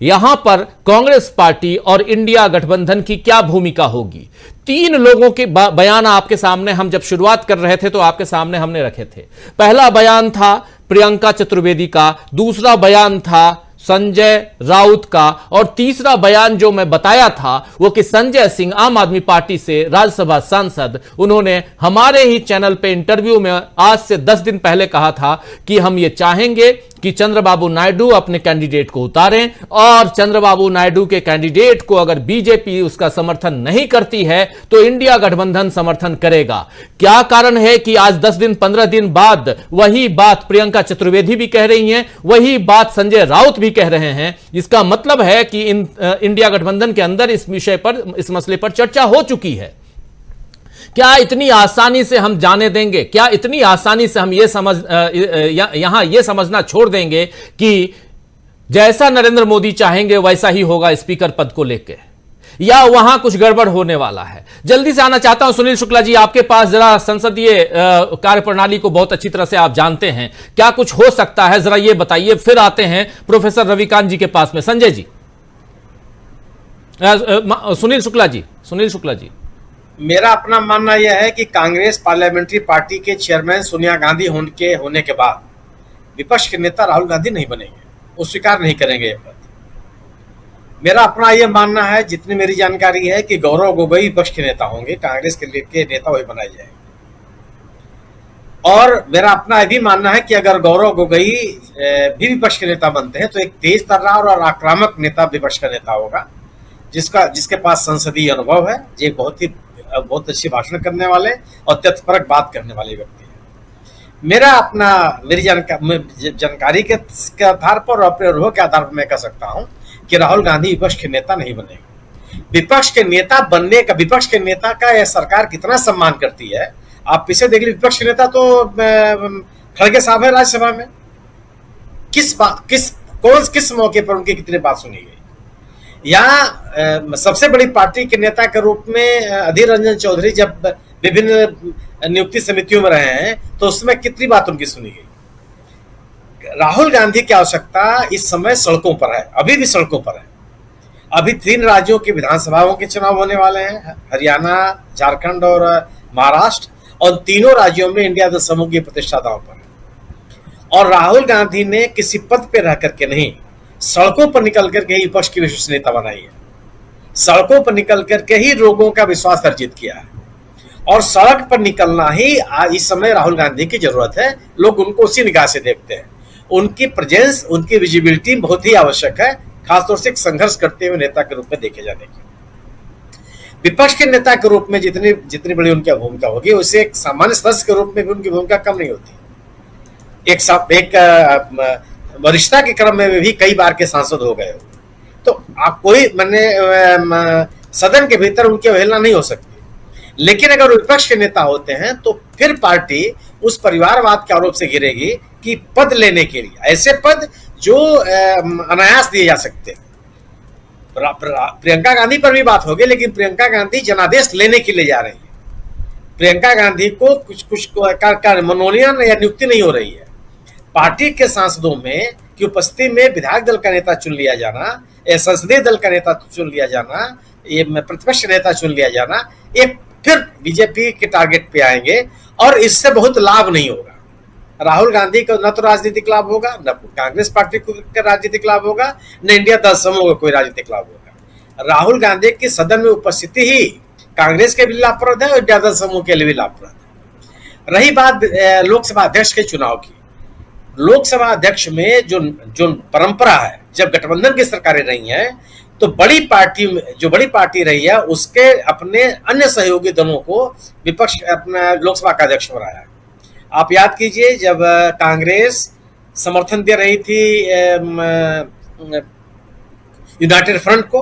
यहां पर कांग्रेस पार्टी और इंडिया गठबंधन की क्या भूमिका होगी। 3 लोगों के बयान आपके सामने, हम जब शुरुआत कर रहे थे तो आपके सामने हमने रखे थे। पहला बयान था प्रियंका चतुर्वेदी का, दूसरा बयान था संजय राउत का, और तीसरा बयान जो मैं बताया था वो कि संजय सिंह, आम आदमी पार्टी से राज्यसभा सांसद, उन्होंने हमारे ही चैनल पे इंटरव्यू में आज से 10 दिन पहले कहा था कि हम ये चाहेंगे कि चंद्रबाबू नायडू अपने कैंडिडेट को उतारें, और चंद्रबाबू नायडू के कैंडिडेट को अगर बीजेपी उसका समर्थन नहीं करती है तो इंडिया गठबंधन समर्थन करेगा। क्या कारण है कि आज 10 दिन 15 दिन बाद वही बात प्रियंका चतुर्वेदी भी कह रही हैं, वही बात संजय राउत भी कह रहे हैं। इसका मतलब है कि इंडिया गठबंधन के अंदर इस विषय पर, इस मसले पर चर्चा हो चुकी है। क्या इतनी आसानी से हम जाने देंगे, क्या इतनी आसानी से हम यहां ये समझना छोड़ देंगे कि जैसा नरेंद्र मोदी चाहेंगे वैसा ही होगा स्पीकर पद को लेकर, या वहां कुछ गड़बड़ होने वाला है? जल्दी से आना चाहता हूं सुनील शुक्ला जी आपके पास, जरा संसदीय कार्यप्रणाली को बहुत अच्छी तरह से आप जानते हैं, क्या कुछ हो सकता है जरा ये बताइए। फिर आते हैं प्रोफेसर रविकांत जी के पास में। संजय जी, सुनील शुक्ला जी। मेरा अपना मानना यह है कि कांग्रेस पार्लियामेंट्री पार्टी के चेयरमैन सोनिया गांधी होने के बाद विपक्ष के नेता राहुल गांधी नहीं बनेंगे, वो स्वीकार नहीं करेंगे ये पद। मेरा अपना यह मानना है, जितनी मेरी जानकारी है, कि गौरव गोगोई विपक्ष के नेता होंगे, कांग्रेस के नेता वही बनाए जाएंगे। और मेरा अपना यह भी मानना है कि अगर गौरव गोगोई भी विपक्ष के नेता बनते हैं तो एक तेज तर्रार और आक्रामक नेता विपक्ष का नेता होगा, जिसके पास संसदीय अनुभव है, जो बहुत अच्छी भाषण करने वाले और तथ्यपरक बात करने वाले व्यक्ति हैं। मेरी जानकारी के आधार पर और अपने अनुभव के आधार पर मैं कह सकता हूं कि राहुल गांधी विपक्ष के नेता नहीं बनेंगे। विपक्ष के नेता का यह सरकार कितना सम्मान करती है, आप पीछे देख लीजिए। विपक्ष के नेता तो खड़गे साहब है राज्यसभा में, किस मौके पर उनकी कितनी बात सुनी गई। यहाँ सबसे बड़ी पार्टी के नेता के रूप में अधीर रंजन चौधरी जब विभिन्न नियुक्ति समितियों में रहे हैं तो उसमें कितनी बात उनकी सुनी गई। राहुल गांधी की आवश्यकता इस समय सड़कों पर है, अभी भी सड़कों पर है। अभी 3 राज्यों की विधानसभाओं के चुनाव होने वाले हैं, हरियाणा, झारखंड और महाराष्ट्र, और तीनों राज्यों में इंडिया दल समूह की प्रतिष्ठा दांव पर है। और राहुल गांधी ने किसी पद पर रह करके नहीं, सड़कों पर निकल करके ही विपक्ष की विश्वसनीयता बनाई है, सड़कों पर निकल करके ही लोगों का विश्वास अर्जित किया है। और सड़क पर निकलना ही इस समय राहुल गांधी की जरूरत है। लोग उनको उसी निगाह से देखते हैं। उनकी प्रेजेंस, उनकी विजिबिलिटी बहुत ही आवश्यक है, खासतौर से संघर्ष करते हुए नेता के रूप में देखे जाने की। विपक्ष के नेता के रूप में जितनी बड़ी उनकी भूमिका होगी, उससे एक सामान्य सदस्य के रूप में भी उनकी भूमिका कम नहीं होती। एक वरिष्ठता के क्रम में भी कई बार के सांसद हो गए हो, तो आप कोई सदन के भीतर उनकी अवहेलना नहीं हो सकती। लेकिन अगर विपक्ष के नेता होते हैं तो फिर पार्टी उस परिवारवाद के आरोप से घिरेगी कि पद लेने के लिए, ऐसे पद जो अनायास दिए जा सकते हैं। प्रियंका गांधी पर भी बात होगी, लेकिन प्रियंका गांधी जनादेश लेने के लिए जा रही है। प्रियंका गांधी को कुछ मनोनयन या नियुक्ति नहीं हो रही है। पार्टी के सांसदों में की उपस्थिति में विधायक दल का नेता चुन लिया जाना, या संसदीय दल का नेता चुन लिया जाना, ये प्रतिपक्ष नेता चुन लिया जाना, एक फिर बीजेपी के टारगेट पे आएंगे और इससे बहुत लाभ नहीं होगा। राहुल गांधी को न तो राजनीतिक लाभ होगा, न कांग्रेस पार्टी को राजनीतिक लाभ होगा, न इंडिया दल समूह को कोई राजनीतिक लाभ होगा। राहुल गांधी की सदन में उपस्थिति ही कांग्रेस के भी लाभप्रद है और इंडिया दल समूह के लिए भी लाभप्रद है। रही बात लोकसभा अध्यक्ष के चुनाव की, लोकसभा अध्यक्ष में जो परंपरा है, जब गठबंधन की सरकारें रही हैं तो बड़ी पार्टी रही है उसके अपने अन्य सहयोगी दलों को विपक्ष अपना लोकसभा का अध्यक्ष बनाया। आप याद कीजिए, जब कांग्रेस समर्थन दे रही थी यूनाइटेड फ्रंट को,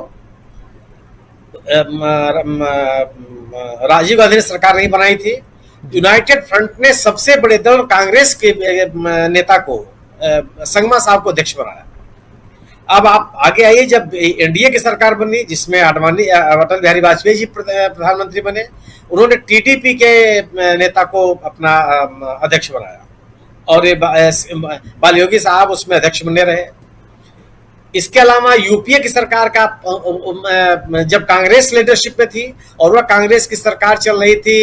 राजीव गांधी ने सरकार नहीं बनाई थी, यूनाइटेड फ्रंट ने सबसे बड़े दल कांग्रेस के नेता को संगमा साहब को अध्यक्ष बनाया। अब आप आगे आइए, जब एनडीए की सरकार बनी जिसमें अटल बिहारी वाजपेयी जी प्रधानमंत्री बने, उन्होंने टीडीपी के नेता को अपना अध्यक्ष बनाया और ये बाल योगी साहब उसमें अध्यक्ष बने रहे। इसके अलावा यूपीए की सरकार का जब कांग्रेस लीडरशिप में थी और वह कांग्रेस की सरकार चल रही थी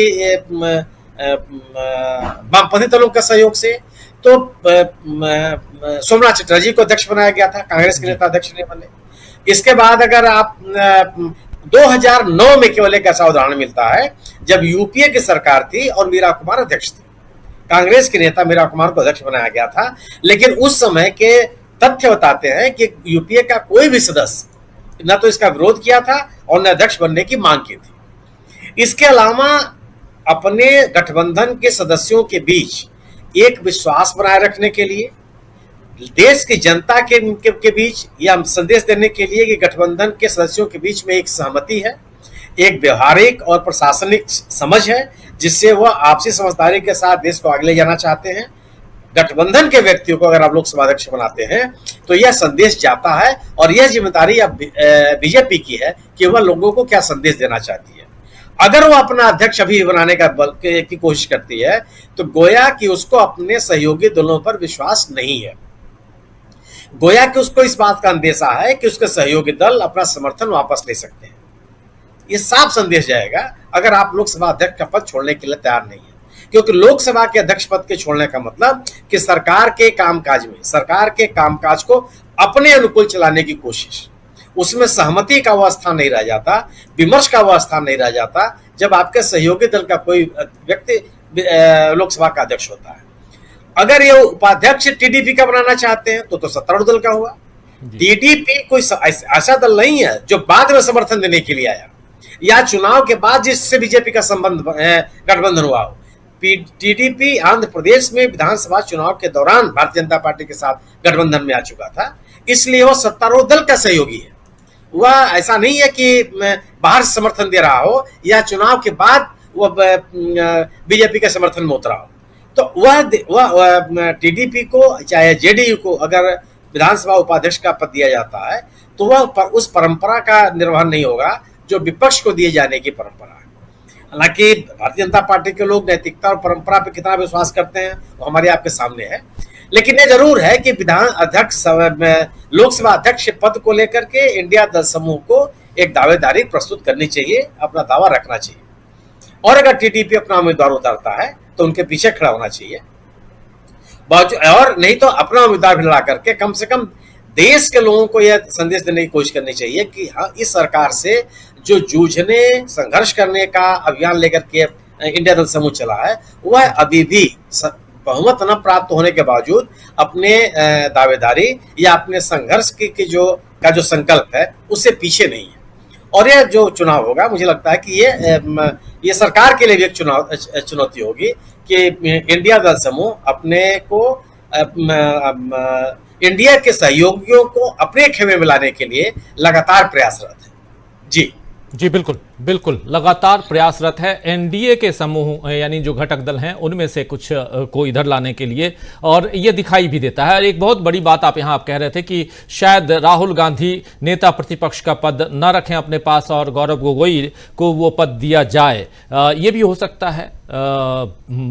वामपंथी दलों के सहयोग से, तो सोमनाथ चटर्जी को अध्यक्ष बनाया गया था, कांग्रेस के नेता अध्यक्ष नहीं बने। इसके बाद अगर आप 2009 में केवल एक ऐसा उदाहरण मिलता है जब यूपीए की सरकार थी और मीरा कुमार अध्यक्ष थे, कांग्रेस के नेता मीरा कुमार को अध्यक्ष बनाया गया था, लेकिन उस समय के तथ्य बताते हैं कि यूपीए का कोई भी सदस्य न तो इसका विरोध किया था और न अध्यक्ष बनने की मांग की थी। इसके अलावा अपने गठबंधन के सदस्यों के बीच एक विश्वास बनाए रखने के लिए, देश की जनता के बीच यह संदेश देने के लिए कि गठबंधन के सदस्यों के बीच में एक सहमति है, एक व्यवहारिक और प्रशासनिक समझ है, जिससे वह आपसी समझदारी के साथ देश को आगे ले जाना चाहते हैं। गठबंधन के व्यक्तियों को अगर आप लोकसभा अध्यक्ष बनाते हैं तो यह संदेश जाता है और यह जिम्मेदारी अब बीजेपी की है कि वह लोगों को क्या संदेश देना चाहती है। अगर वो अपना अध्यक्ष अभी बनाने की कोशिश करती है तो गोया कि उसको अपने सहयोगी दलों पर विश्वास नहीं है, गोया कि उसको इस बात का अंदेशा है कि उसके सहयोगी दल अपना समर्थन वापस ले सकते हैं। ये साफ संदेश जाएगा अगर आप लोकसभा अध्यक्ष का पद छोड़ने के लिए तैयार नहीं है, क्योंकि लोकसभा के अध्यक्ष पद के छोड़ने का मतलब कि सरकार के कामकाज को अपने अनुकूल चलाने की कोशिश, उसमें सहमति का वह स्थान नहीं रह जाता, विमर्श का वह स्थान नहीं रह जाता जब आपके सहयोगी दल का कोई व्यक्ति लोकसभा का अध्यक्ष होता है। अगर ये उपाध्यक्ष टीडीपी का बनाना चाहते हैं तो सत्तारूढ़ दल का हुआ। टीडीपी कोई ऐसा दल नहीं है जो बाद में समर्थन देने के लिए आया या चुनाव के बाद जिससे बीजेपी का संबंध गठबंधन हुआ हो। टीडीपी आंध्र प्रदेश में विधानसभा चुनाव के दौरान भारतीय जनता पार्टी के साथ गठबंधन में आ चुका था, इसलिए वह सत्तारूढ़ दल का सहयोगी है। वह ऐसा नहीं है कि बाहर से समर्थन दे रहा हो या चुनाव के बाद वह बीजेपी के समर्थन में उतरा हो। तो वह टीडीपी को चाहे जेडीयू को अगर विधानसभा उपाध्यक्ष का पद दिया जाता है तो वह उस परंपरा का निर्वहन नहीं होगा जो विपक्ष को दिए जाने की परंपरा है। हालांकि भारतीय जनता पार्टी के लोग नैतिकता और परंपरा पर कितना विश्वास करते हैं वो हमारे आपके सामने है, लेकिन ये जरूर है कि लोकसभा अध्यक्ष पद को लेकर के इंडिया दल समूह को एक दावेदारी प्रस्तुत करनी चाहिए, अपना दावा रखना चाहिए, और अगर टीडीपी अपना उम्मीदवार उतारता है तो उनके पीछे खड़ा होना चाहिए, और नहीं तो अपना उम्मीदवार भी लड़ा करके कम से कम देश के लोगों को यह संदेश देने की कोशिश करनी चाहिए कि हाँ, इस सरकार से जो जूझने संघर्ष करने का अभियान लेकर के इंडिया दल समूह चला है वह अभी भी बहुमत न प्राप्त होने के बावजूद अपने दावेदारी या अपने संघर्ष की जो संकल्प है उससे पीछे नहीं है। और यह जो चुनाव होगा मुझे लगता है कि ये सरकार के लिए भी एक चुनौती होगी कि इंडिया दल समूह अपने को इंडिया के सहयोगियों को अपने खेमे में लाने के लिए लगातार प्रयासरत है। जी बिल्कुल बिल्कुल लगातार प्रयासरत है एनडीए के समूह यानी जो घटक दल हैं उनमें से कुछ को इधर लाने के लिए, और ये दिखाई भी देता है। एक बहुत बड़ी बात आप कह रहे थे कि शायद राहुल गांधी नेता प्रतिपक्ष का पद न रखें अपने पास और गौरव गोगोई को वो पद दिया जाए, ये भी हो सकता है।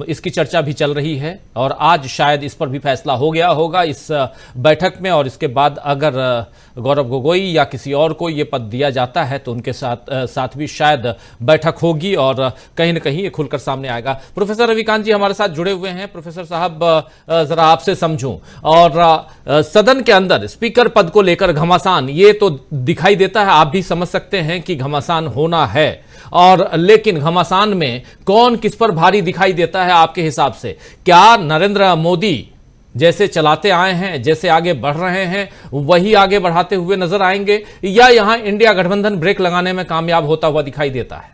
इसकी चर्चा भी चल रही है और आज शायद इस पर भी फैसला हो गया होगा इस बैठक में, और इसके बाद अगर गौरव गोगोई या किसी और को ये पद दिया जाता है तो उनके साथ भी शायद बैठक होगी और कहीं ना कहीं ये खुलकर सामने आएगा। प्रोफेसर रविकांत जी हमारे साथ जुड़े हुए हैं। प्रोफेसर साहब, जरा आपसे समझूं, और सदन के अंदर स्पीकर पद को लेकर घमासान ये तो दिखाई देता है, आप भी समझ सकते हैं कि घमासान होना है, और लेकिन घमासान में कौन किस पर भारी दिखाई देता है आपके हिसाब से? क्या नरेंद्र मोदी जैसे चलाते आए हैं, जैसे आगे बढ़ रहे हैं, वही आगे बढ़ाते हुए नजर आएंगे, या यहां इंडिया गठबंधन ब्रेक लगाने में कामयाब होता हुआ दिखाई देता है?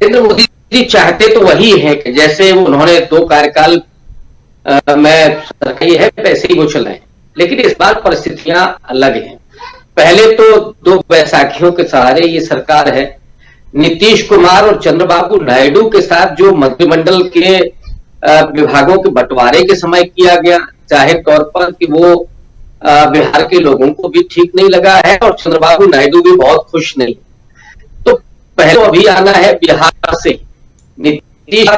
नरेंद्र मोदी जी चाहते तो वही है कि जैसे उन्होंने 2 कार्यकाल में सरकारी है वैसे ही वो चलाएं, लेकिन इस बार परिस्थितियां अलग हैं। पहले तो 2 बैसाखियों के सहारे ये सरकार है। नीतीश कुमार और चंद्रबाबू नायडू के साथ जो मंत्रिमंडल के विभागों के बंटवारे के समय किया गया, जाहिर तौर पर कि वो बिहार के लोगों को भी ठीक नहीं लगा है और चंद्रबाबू नायडू भी बहुत खुश नहीं। तो पहले अभी आना है बिहार से। नीतीश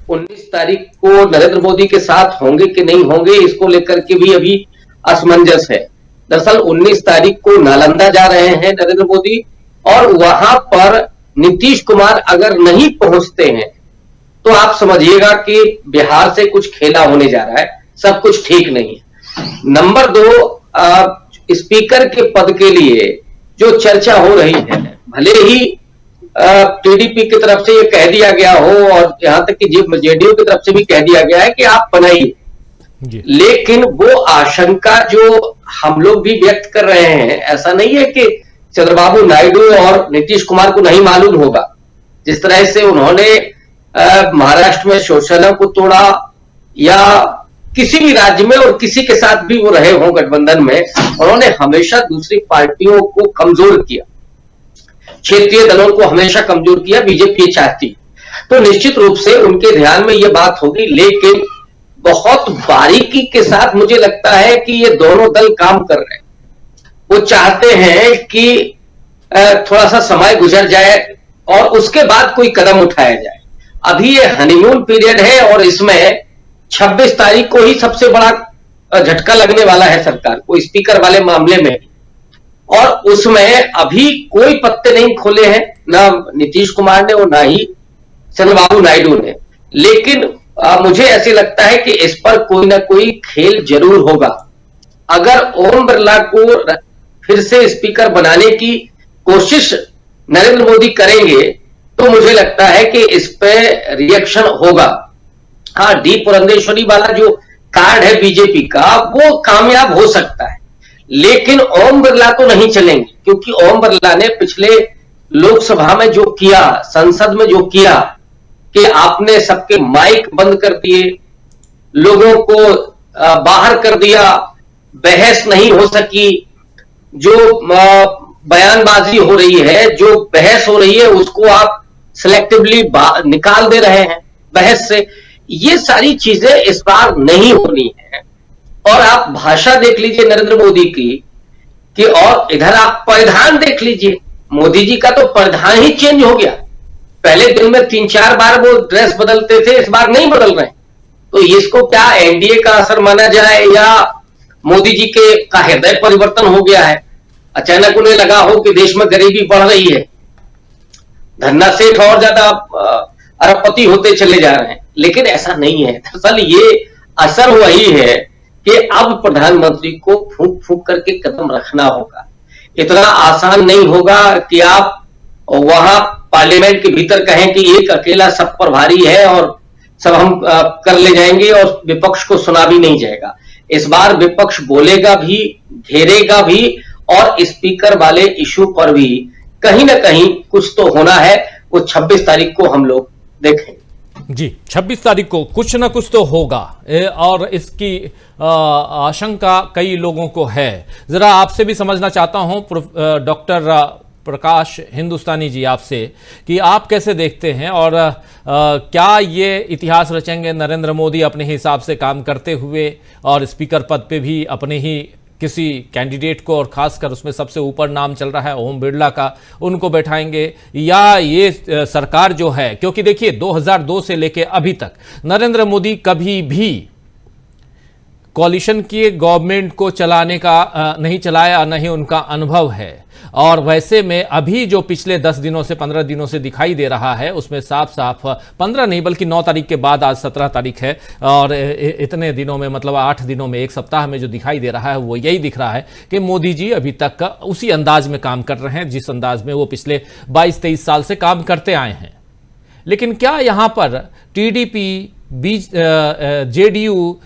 19 तारीख को नरेंद्र मोदी के साथ होंगे कि नहीं होंगे, इसको लेकर के भी अभी असमंजस है। दरअसल 19 तारीख को नालंदा जा रहे हैं नरेंद्र मोदी और वहां पर नीतीश कुमार अगर नहीं पहुंचते हैं तो आप समझिएगा कि बिहार से कुछ खेला होने जा रहा है, सब कुछ ठीक नहीं है। नंबर 2, स्पीकर के पद के लिए जो चर्चा हो रही है, भले ही टीडीपी की तरफ से ये कह दिया गया हो और यहां तक कि जेडीयू की तरफ से भी कह दिया गया है कि आप बनाइए, लेकिन वो आशंका जो हम लोग भी व्यक्त कर रहे हैं, ऐसा नहीं है कि चंद्रबाबू नायडू और नीतीश कुमार को नहीं मालूम होगा। जिस तरह से उन्होंने महाराष्ट्र में शिवसेना को तोड़ा या किसी भी राज्य में और किसी के साथ भी वो रहे हों गठबंधन में, उन्होंने हमेशा दूसरी पार्टियों को कमजोर किया, क्षेत्रीय दलों को हमेशा कमजोर किया, बीजेपी चाहती। तो निश्चित रूप से उनके ध्यान में ये बात होगी, लेकिन बहुत बारीकी के साथ मुझे लगता है कि ये दोनों दल काम कर रहे हैं। वो चाहते हैं कि थोड़ा सा समय गुजर जाए और उसके बाद कोई कदम उठाया जाए। अभी ये हनीमून पीरियड है और इसमें 26 तारीख को ही सबसे बड़ा झटका लगने वाला है सरकार को, स्पीकर वाले मामले में, और उसमें अभी कोई पत्ते नहीं खोले हैं, ना नीतीश कुमार ने और ना ही चंद्रबाबू नायडू ने। लेकिन मुझे ऐसे लगता है कि इस पर कोई ना कोई खेल जरूर होगा। अगर ओम बिरला को फिर से स्पीकर बनाने की कोशिश नरेंद्र मोदी करेंगे तो मुझे लगता है कि इस पे रिएक्शन होगा। हाँ, डी पुरंदेश्वरी वाला जो कार्ड है बीजेपी का, वो कामयाब हो सकता है, लेकिन ओम बिरला तो नहीं चलेंगे, क्योंकि ओम बिरला ने पिछले लोकसभा में जो किया, संसद में जो किया कि आपने सबके माइक बंद कर दिए, लोगों को बाहर कर दिया, बहस नहीं हो सकी, जो बयानबाजी हो रही है, जो बहस हो रही है, उसको आप सिलेक्टिवली निकाल दे रहे हैं बहस से। ये सारी चीजें इस बार नहीं होनी है। और आप भाषा देख लीजिए नरेंद्र मोदी की कि, और इधर आप परिधान देख लीजिए, मोदी जी का तो परिधान ही चेंज हो गया। पहले दिन में 3-4 बार वो ड्रेस बदलते थे, इस बार नहीं बदल रहे। तो इसको क्या एनडीए का असर माना जाए या मोदी जी का हृदय परिवर्तन हो गया है? अचानक उन्हें लगा हो कि देश में गरीबी बढ़ रही है, धन्ना सेठ और ज्यादा अरबपति होते चले जा रहे हैं, लेकिन ऐसा नहीं है। दरअसल ये असर वही है कि अब प्रधानमंत्री को फूंक फूंक करके कदम रखना होगा। इतना आसान नहीं होगा कि आप वहां पार्लियामेंट के भीतर कहें कि एक अकेला सब पर भारी है और सब हम कर ले जाएंगे और विपक्ष को सुना भी नहीं जाएगा। इस बार विपक्ष बोलेगा भी, घेरेगा भी, और स्पीकर वाले इशू पर भी कहीं ना कहीं कुछ तो होना है। वो 26 तारीख को हम लोग देखें। जी, 26 तारीख को कुछ ना कुछ तो होगा और इसकी आशंका कई लोगों को है। जरा आपसे भी समझना चाहता हूं डॉक्टर प्रकाश हिंदुस्तानी जी आपसे कि आप कैसे देखते हैं और क्या ये इतिहास रचेंगे नरेंद्र मोदी अपने हिसाब से काम करते हुए और स्पीकर पद पे भी अपने ही किसी कैंडिडेट को, और खासकर उसमें सबसे ऊपर नाम चल रहा है ओम बिरला का, उनको बैठाएंगे, या ये सरकार जो है, क्योंकि देखिए 2002 से लेके अभी तक नरेंद्र मोदी कभी भी कॉलिशन की गवर्नमेंट को चलाने का नहीं चलाया, नहीं उनका अनुभव है। और वैसे में अभी जो पिछले 10 दिनों से 15 दिनों से दिखाई दे रहा है उसमें साफ साफ 15 नहीं बल्कि 9 तारीख के बाद आज 17 तारीख है, और इतने दिनों में मतलब 8 दिनों में, एक सप्ताह में जो दिखाई दे रहा है वो यही दिख रहा है कि मोदी जी अभी तक उसी अंदाज में काम कर रहे हैं जिस अंदाज में वो पिछले 22-23 साल से काम करते आए हैं। लेकिन क्या यहाँ पर टीडीपी, जेडीयू,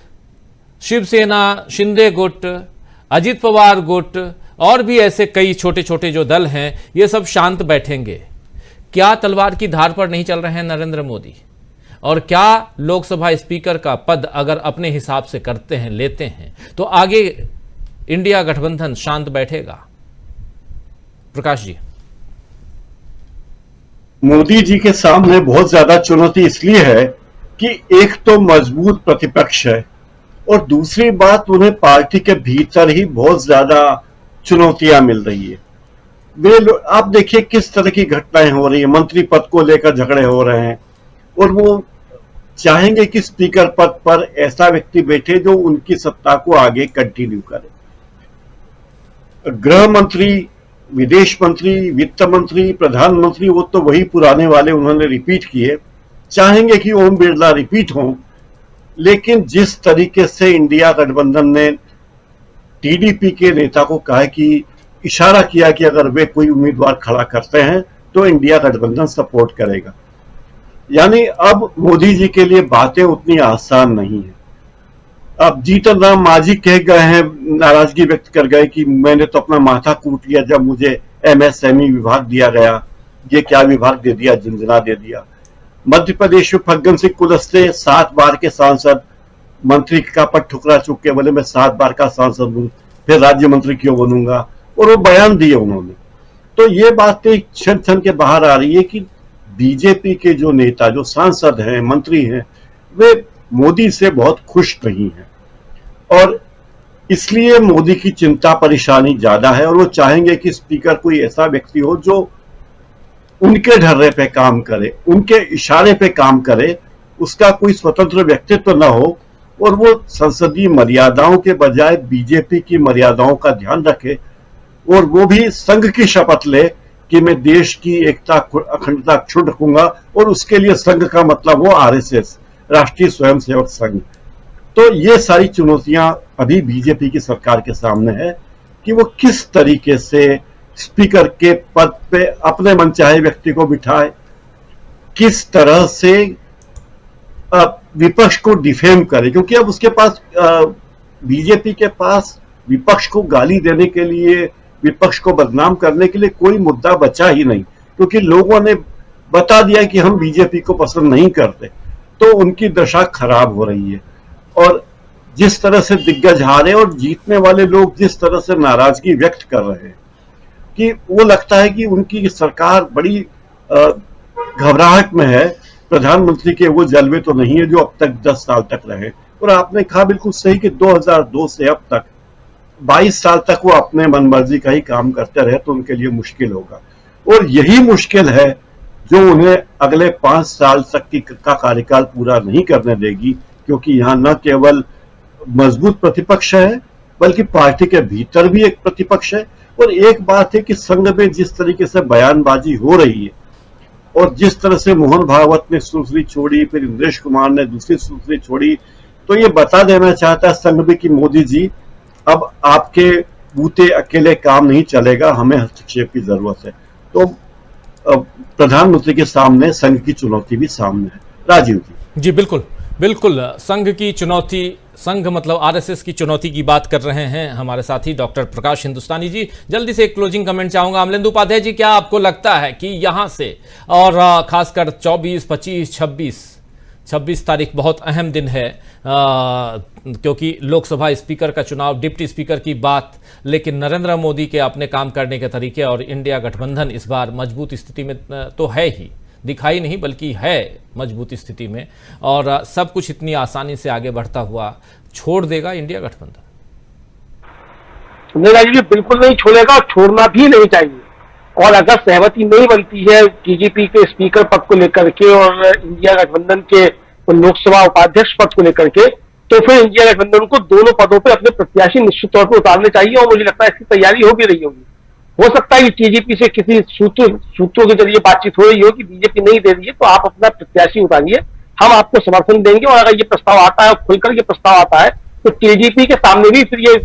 शिवसेना, शिंदे गुट, अजित पवार गुट और भी ऐसे कई छोटे छोटे जो दल हैं, ये सब शांत बैठेंगे? क्या तलवार की धार पर नहीं चल रहे हैं नरेंद्र मोदी? और क्या लोकसभा स्पीकर का पद अगर अपने हिसाब से करते हैं, लेते हैं, तो आगे इंडिया गठबंधन शांत बैठेगा? प्रकाश जी। मोदी जी के सामने बहुत ज्यादा चुनौती इसलिए है कि एक तो मजबूत प्रतिपक्ष है और दूसरी बात, उन्हें पार्टी के भीतर ही बहुत ज्यादा चुनौतियां मिल रही है। आप देखिए किस तरह की घटनाएं हो रही है, मंत्री पद को लेकर झगड़े हो रहे हैं और वो चाहेंगे कि स्पीकर पद पर ऐसा व्यक्ति बैठे जो उनकी सत्ता को आगे कंटिन्यू करे। गृह मंत्री, विदेश मंत्री, वित्त मंत्री, प्रधानमंत्री, वो तो वही पुराने वाले उन्होंने रिपीट किए। चाहेंगे कि ओम बिरला रिपीट हों, लेकिन जिस तरीके से इंडिया गठबंधन ने टीडीपी के नेता को कहा कि इशारा किया कि अगर वे कोई उम्मीदवार खड़ा करते हैं तो इंडिया गठबंधन सपोर्ट करेगा, यानी अब मोदी जी के लिए बातें उतनी आसान नहीं है। अब जीतन राम मांझी कह गए हैं, नाराजगी व्यक्त कर गए कि मैंने तो अपना माथा कूट लिया जब मुझे एमएसएमई विभाग दिया गया, ये क्या विभाग दे दिया, झुंझुना दे दिया। मध्य प्रदेश में फग्गन सिंह कुलस्ते 7 बार के सांसद, मंत्री का पद ठुकरा चुके, बोले मैं 7 बार का सांसद हूं, फिर राज्य मंत्री क्यों बनूंगा, और वो बयान दिए उन्होंने। तो ये बातें क्षण क्षण के बाहर आ रही है कि बीजेपी के जो नेता, जो सांसद हैं, मंत्री हैं, वे मोदी से बहुत खुश नहीं हैं और इसलिए मोदी की चिंता परेशानी ज्यादा है और वो चाहेंगे कि स्पीकर कोई ऐसा व्यक्ति हो जो उनके ढर्रे पे काम करे, उनके इशारे पे काम करे, उसका कोई स्वतंत्र व्यक्तित्व न हो और वो संसदीय मर्यादाओं के बजाय बीजेपी की मर्यादाओं का ध्यान रखे और वो भी संघ की शपथ ले कि मैं देश की एकता, अखंडता अक्षुण्ण रखूंगा, और उसके लिए संघ का मतलब वो आरएसएस, राष्ट्रीय स्वयंसेवक संघ। तो ये सारी चुनौतियां अभी बीजेपी की सरकार के सामने है कि वो किस तरीके से स्पीकर के पद पे अपने मनचाहे व्यक्ति को बिठाए, किस तरह से विपक्ष को डिफेम करे, क्योंकि अब उसके पास, बीजेपी के पास विपक्ष को गाली देने के लिए, विपक्ष को बदनाम करने के लिए कोई मुद्दा बचा ही नहीं, क्योंकि लोगों ने बता दिया कि हम बीजेपी को पसंद नहीं करते, तो उनकी दशा खराब हो रही है। और जिस तरह से दिग्गज हारे और जीतने वाले लोग जिस तरह से नाराजगी व्यक्त कर रहे हैं कि वो लगता है कि उनकी सरकार बड़ी घबराहट में है, प्रधानमंत्री के वो जलवे तो नहीं है जो अब तक 10 साल तक रहे। और आपने कहा बिल्कुल सही कि 2002 से अब तक 22 साल तक वो अपने मनमर्जी का ही काम करते रहे, तो उनके लिए मुश्किल होगा। और यही मुश्किल है जो उन्हें अगले 5 साल तक का कार्यकाल पूरा नहीं करने देगी, क्योंकि यहाँ न केवल मजबूत प्रतिपक्ष है बल्कि पार्टी के भीतर भी एक प्रतिपक्ष है। और एक बात है कि संघ में जिस तरीके से बयानबाजी हो रही है और जिस तरह से मोहन भागवत ने सुरसरी छोड़ी, फिर इंद्रेश कुमार ने दूसरी सुरसरी छोड़ी, तो ये बता देना चाहता है संघ भी कि मोदी जी अब आपके बूते अकेले काम नहीं चलेगा, हमें हस्तक्षेप की जरूरत है। तो प्रधानमंत्री के सामने संघ की चुनौती भी सामने है। राजीव जी बिल्कुल बिल्कुल, संघ की चुनौती, संघ मतलब आरएसएस की चुनौती की बात कर रहे हैं हमारे साथी डॉक्टर प्रकाश हिंदुस्तानी जी। जल्दी से एक क्लोजिंग कमेंट चाहूंगा अमलेंदु उपाध्याय जी, क्या आपको लगता है कि यहां से और खासकर 24, 25, 26 तारीख बहुत अहम दिन है, क्योंकि लोकसभा स्पीकर का चुनाव, डिप्टी स्पीकर की बात, लेकिन नरेंद्र मोदी के अपने काम करने के तरीके और इंडिया गठबंधन इस बार मजबूत स्थिति में तो है ही, दिखाई नहीं बल्कि है मजबूत स्थिति में, और सब कुछ इतनी आसानी से आगे बढ़ता हुआ छोड़ देगा इंडिया गठबंधन? नहीं राजीव जी, बिल्कुल नहीं छोड़ेगा और छोड़ना भी नहीं चाहिए। और अगर सहमति नहीं बनती है टीजीपी के स्पीकर पद को लेकर के और इंडिया गठबंधन के लोकसभा उपाध्यक्ष पद को लेकर के, तो फिर इंडिया गठबंधन को दोनों पदों पर अपने प्रत्याशी निश्चित तौर पर उतारने चाहिए। और मुझे लगता है इसकी तैयारी हो भी रही होगी। हो सकता है कि टीजीपी से किसी सूत्रों के जरिए बातचीत हो रही हो कि बीजेपी नहीं दे रही है तो आप अपना प्रत्याशी उतारिए, हम आपको समर्थन देंगे। और अगर ये प्रस्ताव आता है, खुलकर ये प्रस्ताव आता है, तो टीजीपी के सामने भी फिर ये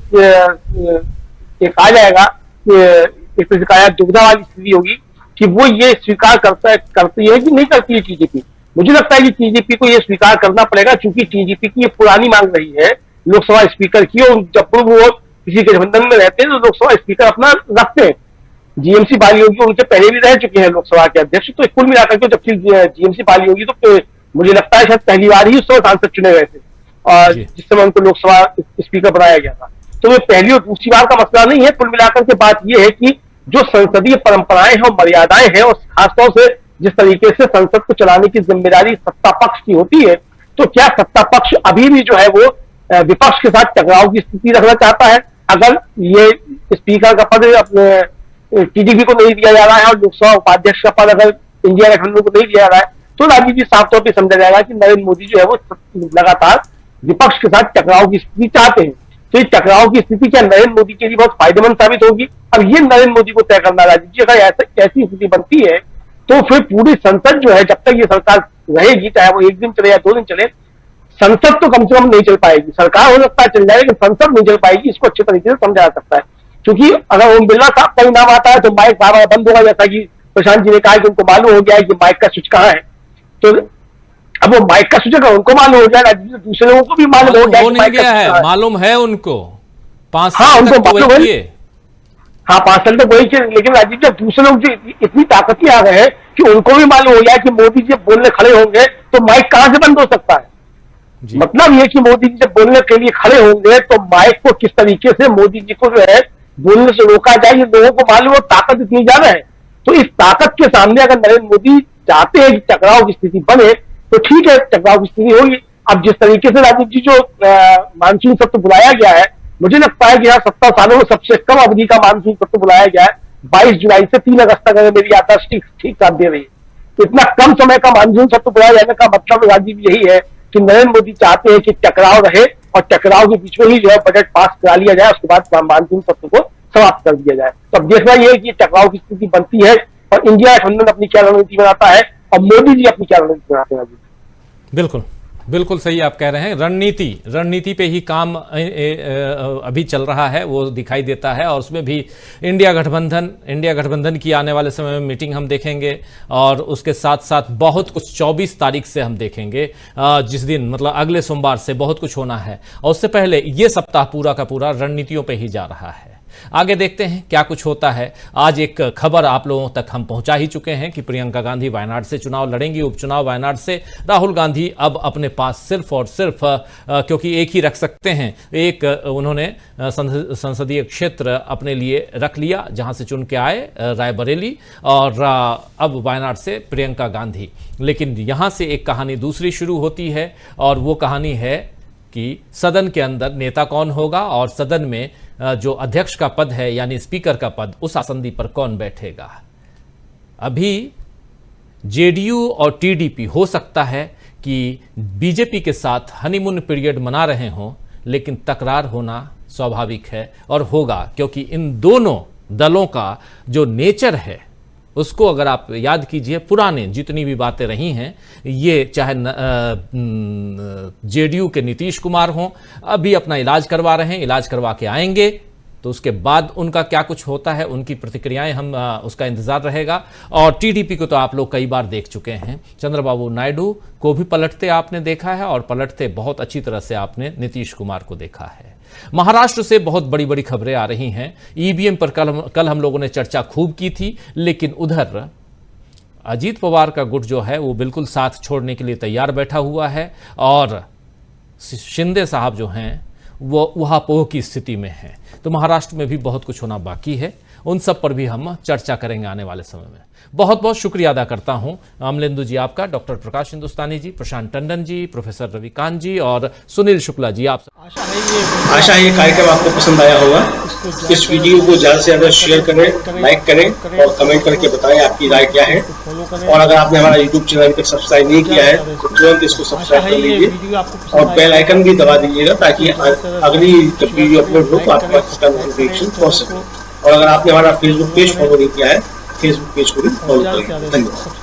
कहा जाएगा, एक प्रकार दुविधा वाली स्थिति होगी कि वो ये स्वीकार करती है कि नहीं करती है टीजीपी। मुझे लगता है कि टीजीपी को ये स्वीकार करना पड़ेगा, क्योंकि टीजीपी की ये पुरानी मांग रही है लोकसभा स्पीकर की, और जब वो किसी गठबंधन में रहते हैं तो लोकसभा स्पीकर अपना रखते हैं। जीएमसी बाली होगी, उनके पहले भी रह चुके हैं लोकसभा के अध्यक्ष, तो कुल मिलाकर के जब जीएमसी बाली होगी तो मुझे लगता है शायद पहली बार ही उस समय सांसद चुने गए थे और जिस समय उनको लोकसभा स्पीकर बनाया गया था। तो वो पहली और दूसरी बार का मसला नहीं है। कुल मिलाकर के बात यह है कि जो संसदीय परंपराएं हैं और मर्यादाएं हैं, और खासतौर से जिस तरीके से संसद को चलाने की जिम्मेदारी सत्ता पक्ष की होती है, तो क्या सत्ता पक्ष अभी भी जो है वो विपक्ष के साथ टकराव की स्थिति रखना चाहता है। अगर ये स्पीकर का पद अपने टीडीपी को नहीं दिया जा रहा है और लोकसभा उपाध्यक्ष का पद अगर इंडिया गठबंधन को नहीं दिया जा रहा है, तो राजीव जी साफ तौर पर समझा जाएगा कि नरेंद्र मोदी जो है वो लगातार विपक्ष के साथ टकराव की स्थिति चाहते हैं। तो इस टकराव की स्थिति क्या नरेंद्र मोदी के लिए बहुत फायदेमंद साबित होगी? अब ये नरेंद्र मोदी को तय करना राजीव जी। अगर ऐसी स्थिति बनती है तो फिर पूरी संसद जो है, जब तक ये सरकार रहेगी, चाहे वो 1 दिन चले या 2 दिन चले, संसद तो कम से कम नहीं चल पाएगी। सरकार हो सकता है चल जाए, लेकिन संसद नहीं चल पाएगी। इसको अच्छे तरीके से समझा जा सकता है, क्योंकि अगर ओम बिरला साहब का नाम आता है तो माइक बार बंद होगा, जैसा कि प्रशांत जी ने कहा कि उनको मालूम हो गया है कि माइक का स्विच कहाँ है। तो अब वो माइक का स्विच अगर उनको मालूम हो जाए, दूसरे लोगों को भी मालूम हो गया है, मालूम है उनको 5 साल उनको मालूम है। हाँ, 5 साल तक वही चीज। लेकिन राजीव जब दूसरे लोग जो इतनी ताकत में आ गए हैं कि उनको भी मालूम हो गया कि मोदी जी जब बोलने खड़े होंगे तो माइक कहां से बंद हो सकता है। मतलब ये कि मोदी जी जब बोलने के लिए खड़े होंगे तो माइक को किस तरीके से मोदी जी को जो है बोलने से रोका जाए, ये लोगों को मालूम है। ताकत इतनी ज्यादा है, तो इस ताकत के सामने अगर नरेंद्र मोदी चाहते हैं कि टकराव की स्थिति बने तो ठीक है, टकराव की स्थिति होगी। अब जिस तरीके से राजीव जी जो मानसून सत्र बुलाया गया है, मुझे लगता है कि यहाँ 70 सालों में सबसे कम अवधि का मानसून सत्र बुलाया गया है। 22 जुलाई से 3 अगस्त तक, अगर मेरी याददाश्त ठीक साथ दे रही है, तो इतना कम समय का मानसून सत्र बुलाया जाने का मतलब राजीव यही है कि नरेंद्र मोदी चाहते हैं कि टकराव रहे और टकराव के बीच में ही जो है बजट पास करा लिया जाए, उसके बाद मानसून सत्र को समाप्त कर दिया जाए। तो अब देखना यह है कि टकराव की स्थिति बनती है और इंडिया गठबंधन अपनी क्या रणनीति बनाता है और मोदी जी अपनी क्या रणनीति बनाते हैं। बिल्कुल बिल्कुल सही आप कह रहे हैं। रणनीति पे ही काम अभी चल रहा है, वो दिखाई देता है। और उसमें भी इंडिया गठबंधन की आने वाले समय में मीटिंग हम देखेंगे और उसके साथ साथ बहुत कुछ 24 तारीख से हम देखेंगे, जिस दिन मतलब अगले सोमवार से बहुत कुछ होना है। और उससे पहले ये सप्ताह पूरा का पूरा रणनीतियों पे ही जा रहा है। आगे देखते हैं क्या कुछ होता है। आज एक खबर आप लोगों तक हम पहुंचा ही चुके हैं कि प्रियंका गांधी वायनाड से चुनाव लड़ेंगी, उपचुनाव वायनाड से। राहुल गांधी अब अपने पास सिर्फ और सिर्फ क्योंकि एक ही रख सकते हैं, एक उन्होंने संसदीय क्षेत्र अपने लिए रख लिया जहां से चुन के आए, रायबरेली, और अब वायनाड से प्रियंका गांधी। लेकिन यहां से एक कहानी दूसरी शुरू होती है और वो कहानी है कि सदन के अंदर नेता कौन होगा और सदन में जो अध्यक्ष का पद है यानी स्पीकर का पद, उस आसंदी पर कौन बैठेगा। अभी जेडीयू और टीडीपी हो सकता है कि बीजेपी के साथ हनीमून पीरियड मना रहे हों, लेकिन तकरार होना स्वाभाविक है और होगा, क्योंकि इन दोनों दलों का जो नेचर है उसको अगर आप याद कीजिए, पुराने जितनी भी बातें रही हैं, ये चाहे जेडीयू के नीतीश कुमार हों, अभी अपना इलाज करवा रहे हैं, इलाज करवा के आएंगे, तो उसके बाद उनका क्या कुछ होता है, उनकी प्रतिक्रियाएं हम उसका इंतजार रहेगा। और टीडीपी को तो आप लोग कई बार देख चुके हैं, चंद्रबाबू नायडू को भी पलटते आपने देखा है और पलटते बहुत अच्छी तरह से आपने नीतीश कुमार को देखा है। महाराष्ट्र से बहुत बड़ी बड़ी खबरें आ रही हैं। ईवीएम पर कल हम लोगों ने चर्चा खूब की थी, लेकिन उधर अजीत पवार का गुट जो है वो बिल्कुल साथ छोड़ने के लिए तैयार बैठा हुआ है और शिंदे साहब जो हैं वो उहापोह की स्थिति में हैं। तो महाराष्ट्र में भी बहुत कुछ होना बाकी है, उन सब पर भी हम चर्चा करेंगे आने वाले समय में। बहुत बहुत शुक्रिया अदा करता हूं अमलेंदु जी आपका, डॉक्टर प्रकाश हिंदुस्तानी जी, प्रशांत टंडन जी, प्रोफेसर रविकांत जी और सुनील शुक्ला जी। आप आशा है ये कार्यक्रम आपको पसंद आया होगा। इस वीडियो को ज़्यादा से ज़्यादा शेयर करें, लाइक करें और कमेंट करके बताएं आपकी राय क्या है। और अगर आपने हमारा यूट्यूब चैनल अभी तक सब्सक्राइब नहीं किया है तो तुरंत इसको सब्सक्राइब कर लीजिए और बेल आइकन भी दबा दीजिएगा, ताकि अगली जब वीडियो अपलोड हो तो आपके पास इसका नोटिफिकेशन पहुंच सके। और अगर आपने हमारा फेसबुक पेज फॉलो नहीं किया है, फेसबुक पेज को भी फॉलो करें। धन्यवाद।